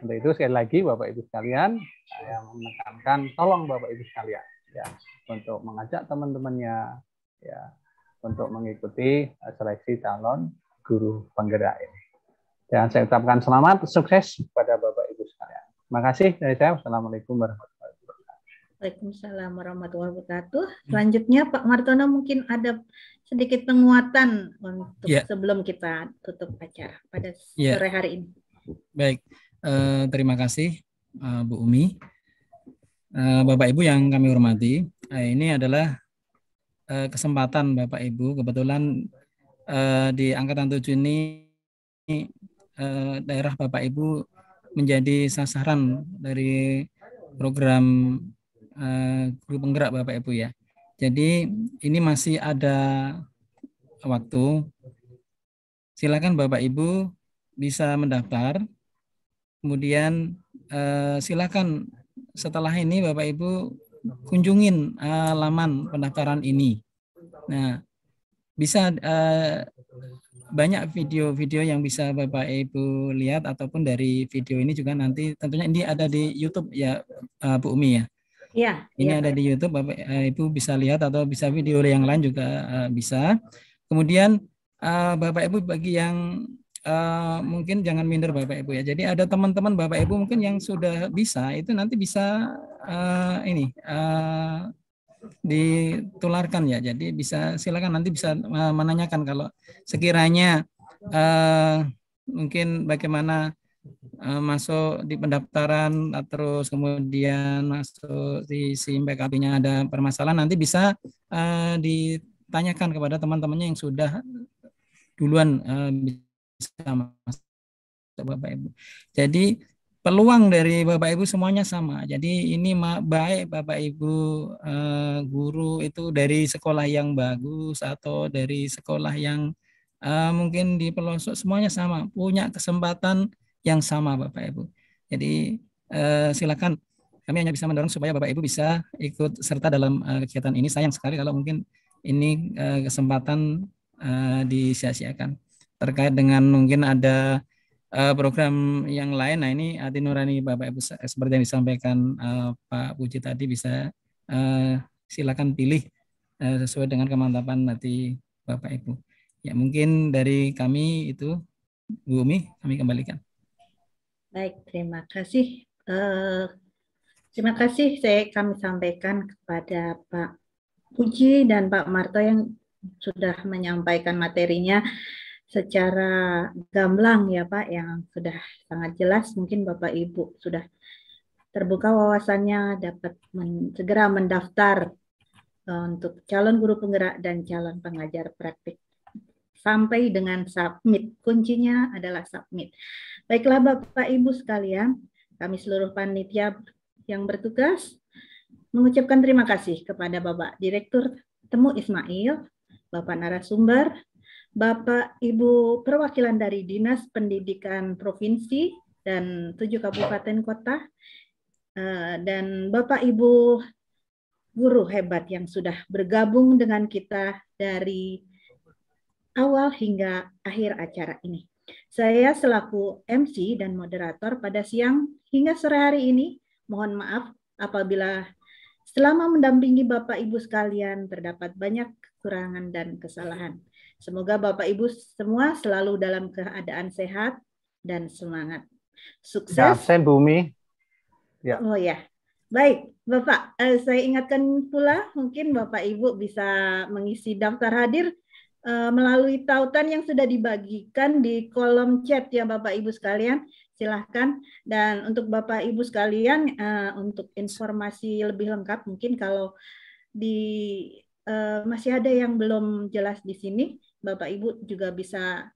Untuk itu sekali lagi Bapak Ibu sekalian, saya menekankan tolong Bapak Ibu sekalian ya untuk mengajak teman-temannya ya untuk mengikuti seleksi calon guru penggerak ini. Dan saya ucapkan selamat, sukses kepada Bapak Ibu sekalian. Terima kasih dari saya. Wassalamualaikum warahmatullahi wabarakatuh. Waalaikumsalam warahmatullahi wabarakatuh. Selanjutnya Pak Martono mungkin ada sedikit penguatan untuk sebelum kita tutup acara pada sore hari ini. Baik, terima kasih Bu Umi. Bapak Ibu yang kami hormati, ini adalah kesempatan Bapak Ibu, kebetulan di Angkatan 7 ini daerah Bapak Ibu menjadi sasaran dari program guru penggerak Bapak Ibu ya. Jadi ini masih ada waktu. Silakan Bapak Ibu bisa mendaftar. Kemudian silakan setelah ini Bapak Ibu kunjungin laman pendaftaran ini. Nah, bisa banyak video-video yang bisa Bapak Ibu lihat, ataupun dari video ini juga nanti tentunya ini ada di YouTube ya Bu Umi ya. Ya, ini ada di YouTube, Bapak Ibu bisa lihat, atau bisa video yang lain juga bisa. Kemudian Bapak Ibu bagi yang mungkin jangan minder Bapak Ibu ya. Jadi ada teman-teman Bapak Ibu mungkin yang sudah bisa, itu nanti bisa ditularkan ya. Jadi bisa silakan nanti bisa menanyakan kalau sekiranya mungkin bagaimana masuk di pendaftaran, terus kemudian masuk di SIM PKB-nya ada permasalahan, nanti bisa ditanyakan kepada teman-temannya yang sudah duluan bisa masuk, Bapak Ibu. Jadi peluang dari Bapak Ibu semuanya sama. Jadi ini baik Bapak Ibu guru itu dari sekolah yang bagus atau dari sekolah yang mungkin di pelosok, semuanya sama, punya kesempatan yang sama Bapak Ibu. Jadi silakan, kami hanya bisa mendorong supaya Bapak Ibu bisa ikut serta dalam kegiatan ini. Sayang sekali kalau mungkin ini kesempatan disia-siakan. Terkait dengan mungkin ada program yang lain, nah ini hati nurani Bapak Ibu seperti yang disampaikan Pak Puji tadi, bisa silakan pilih sesuai dengan kemantapan hati Bapak Ibu. Ya mungkin dari kami itu, Bu Umi, kami kembalikan. Baik, terima kasih. Terima kasih kami sampaikan kepada Pak Puji dan Pak Marto yang sudah menyampaikan materinya secara gamblang ya Pak, yang sudah sangat jelas. Mungkin Bapak Ibu sudah terbuka wawasannya, dapat segera mendaftar untuk calon guru penggerak dan calon pengajar praktik sampai dengan submit. Kuncinya adalah submit. Baiklah Bapak Ibu sekalian, kami seluruh panitia yang bertugas mengucapkan terima kasih kepada Bapak Direktur Temu Ismail, Bapak narasumber, Bapak Ibu perwakilan dari Dinas Pendidikan Provinsi dan 7 kabupaten kota, dan Bapak Ibu guru hebat yang sudah bergabung dengan kita dari awal hingga akhir acara ini. Saya selaku MC dan moderator pada siang hingga sore hari ini, mohon maaf apabila selama mendampingi Bapak Ibu sekalian terdapat banyak kekurangan dan kesalahan. Semoga Bapak Ibu semua selalu dalam keadaan sehat dan semangat. Sukses. Ya, absen Bumi. Ya. Oh ya, baik Bapak. Saya ingatkan pula, mungkin Bapak Ibu bisa mengisi daftar hadir melalui tautan yang sudah dibagikan di kolom chat ya Bapak Ibu sekalian. Silahkan. Dan untuk Bapak Ibu sekalian, untuk informasi lebih lengkap, mungkin kalau masih ada yang belum jelas di sini, Bapak Ibu juga bisa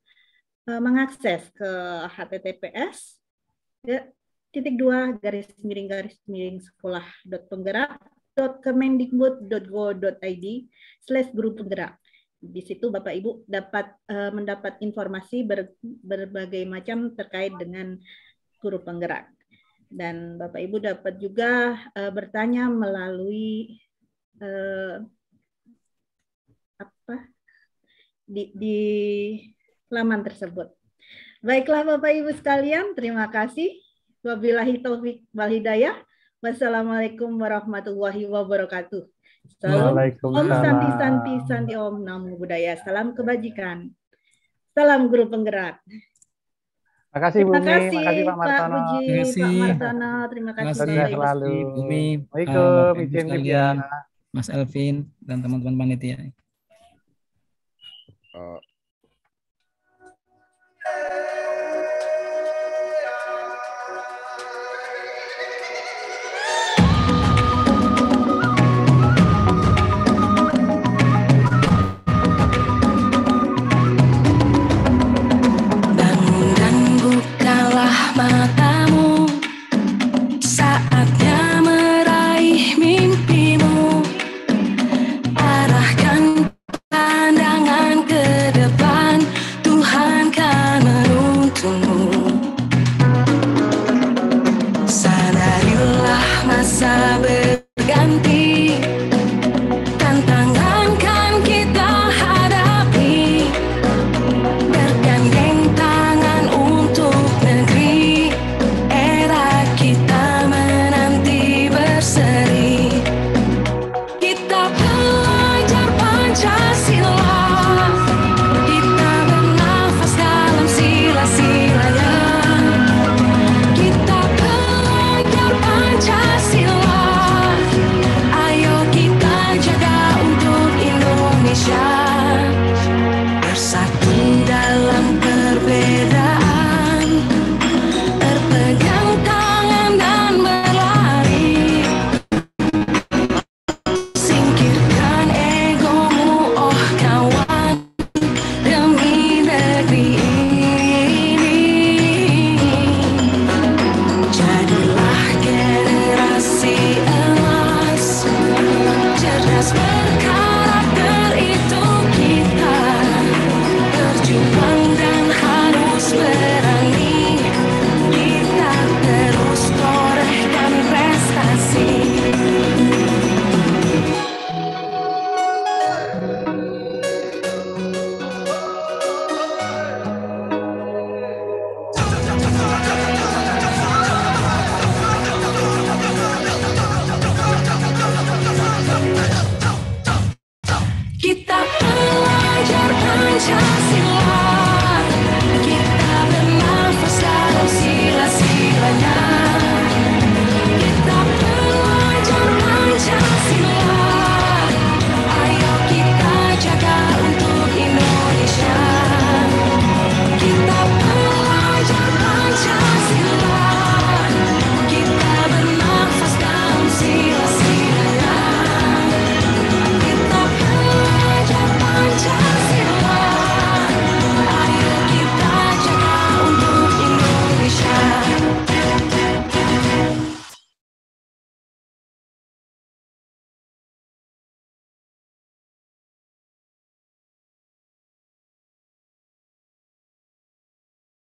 mengakses ke https://sekolah.penggerak.kemendikbud.go.id/guru penggerak. Di situ Bapak Ibu dapat mendapat informasi berbagai macam terkait dengan guru penggerak. Dan Bapak Ibu dapat juga bertanya melalui di laman tersebut. Baiklah Bapak Ibu sekalian, terima kasih. Wabillahi taufik wal hidayah. Wassalamualaikum warahmatullahi wabarakatuh. Salam Om Santi Santi Santi Om Namo Buddhaya. Salam kebajikan. Salam guru penggerak. Terima kasih Bumi, terima kasih Pak Martono. Puji, Pak Martono, terima kasih Bapak Ibu. Selalu. Bumi, Waalaikumsalam, izin ya. Mas Elvin dan teman-teman panitia. Matamu, saatnya meraih mimpimu. Arahkan pandangan ke depan, Tuhan kan menuntunmu. Sadarilah masa berganti.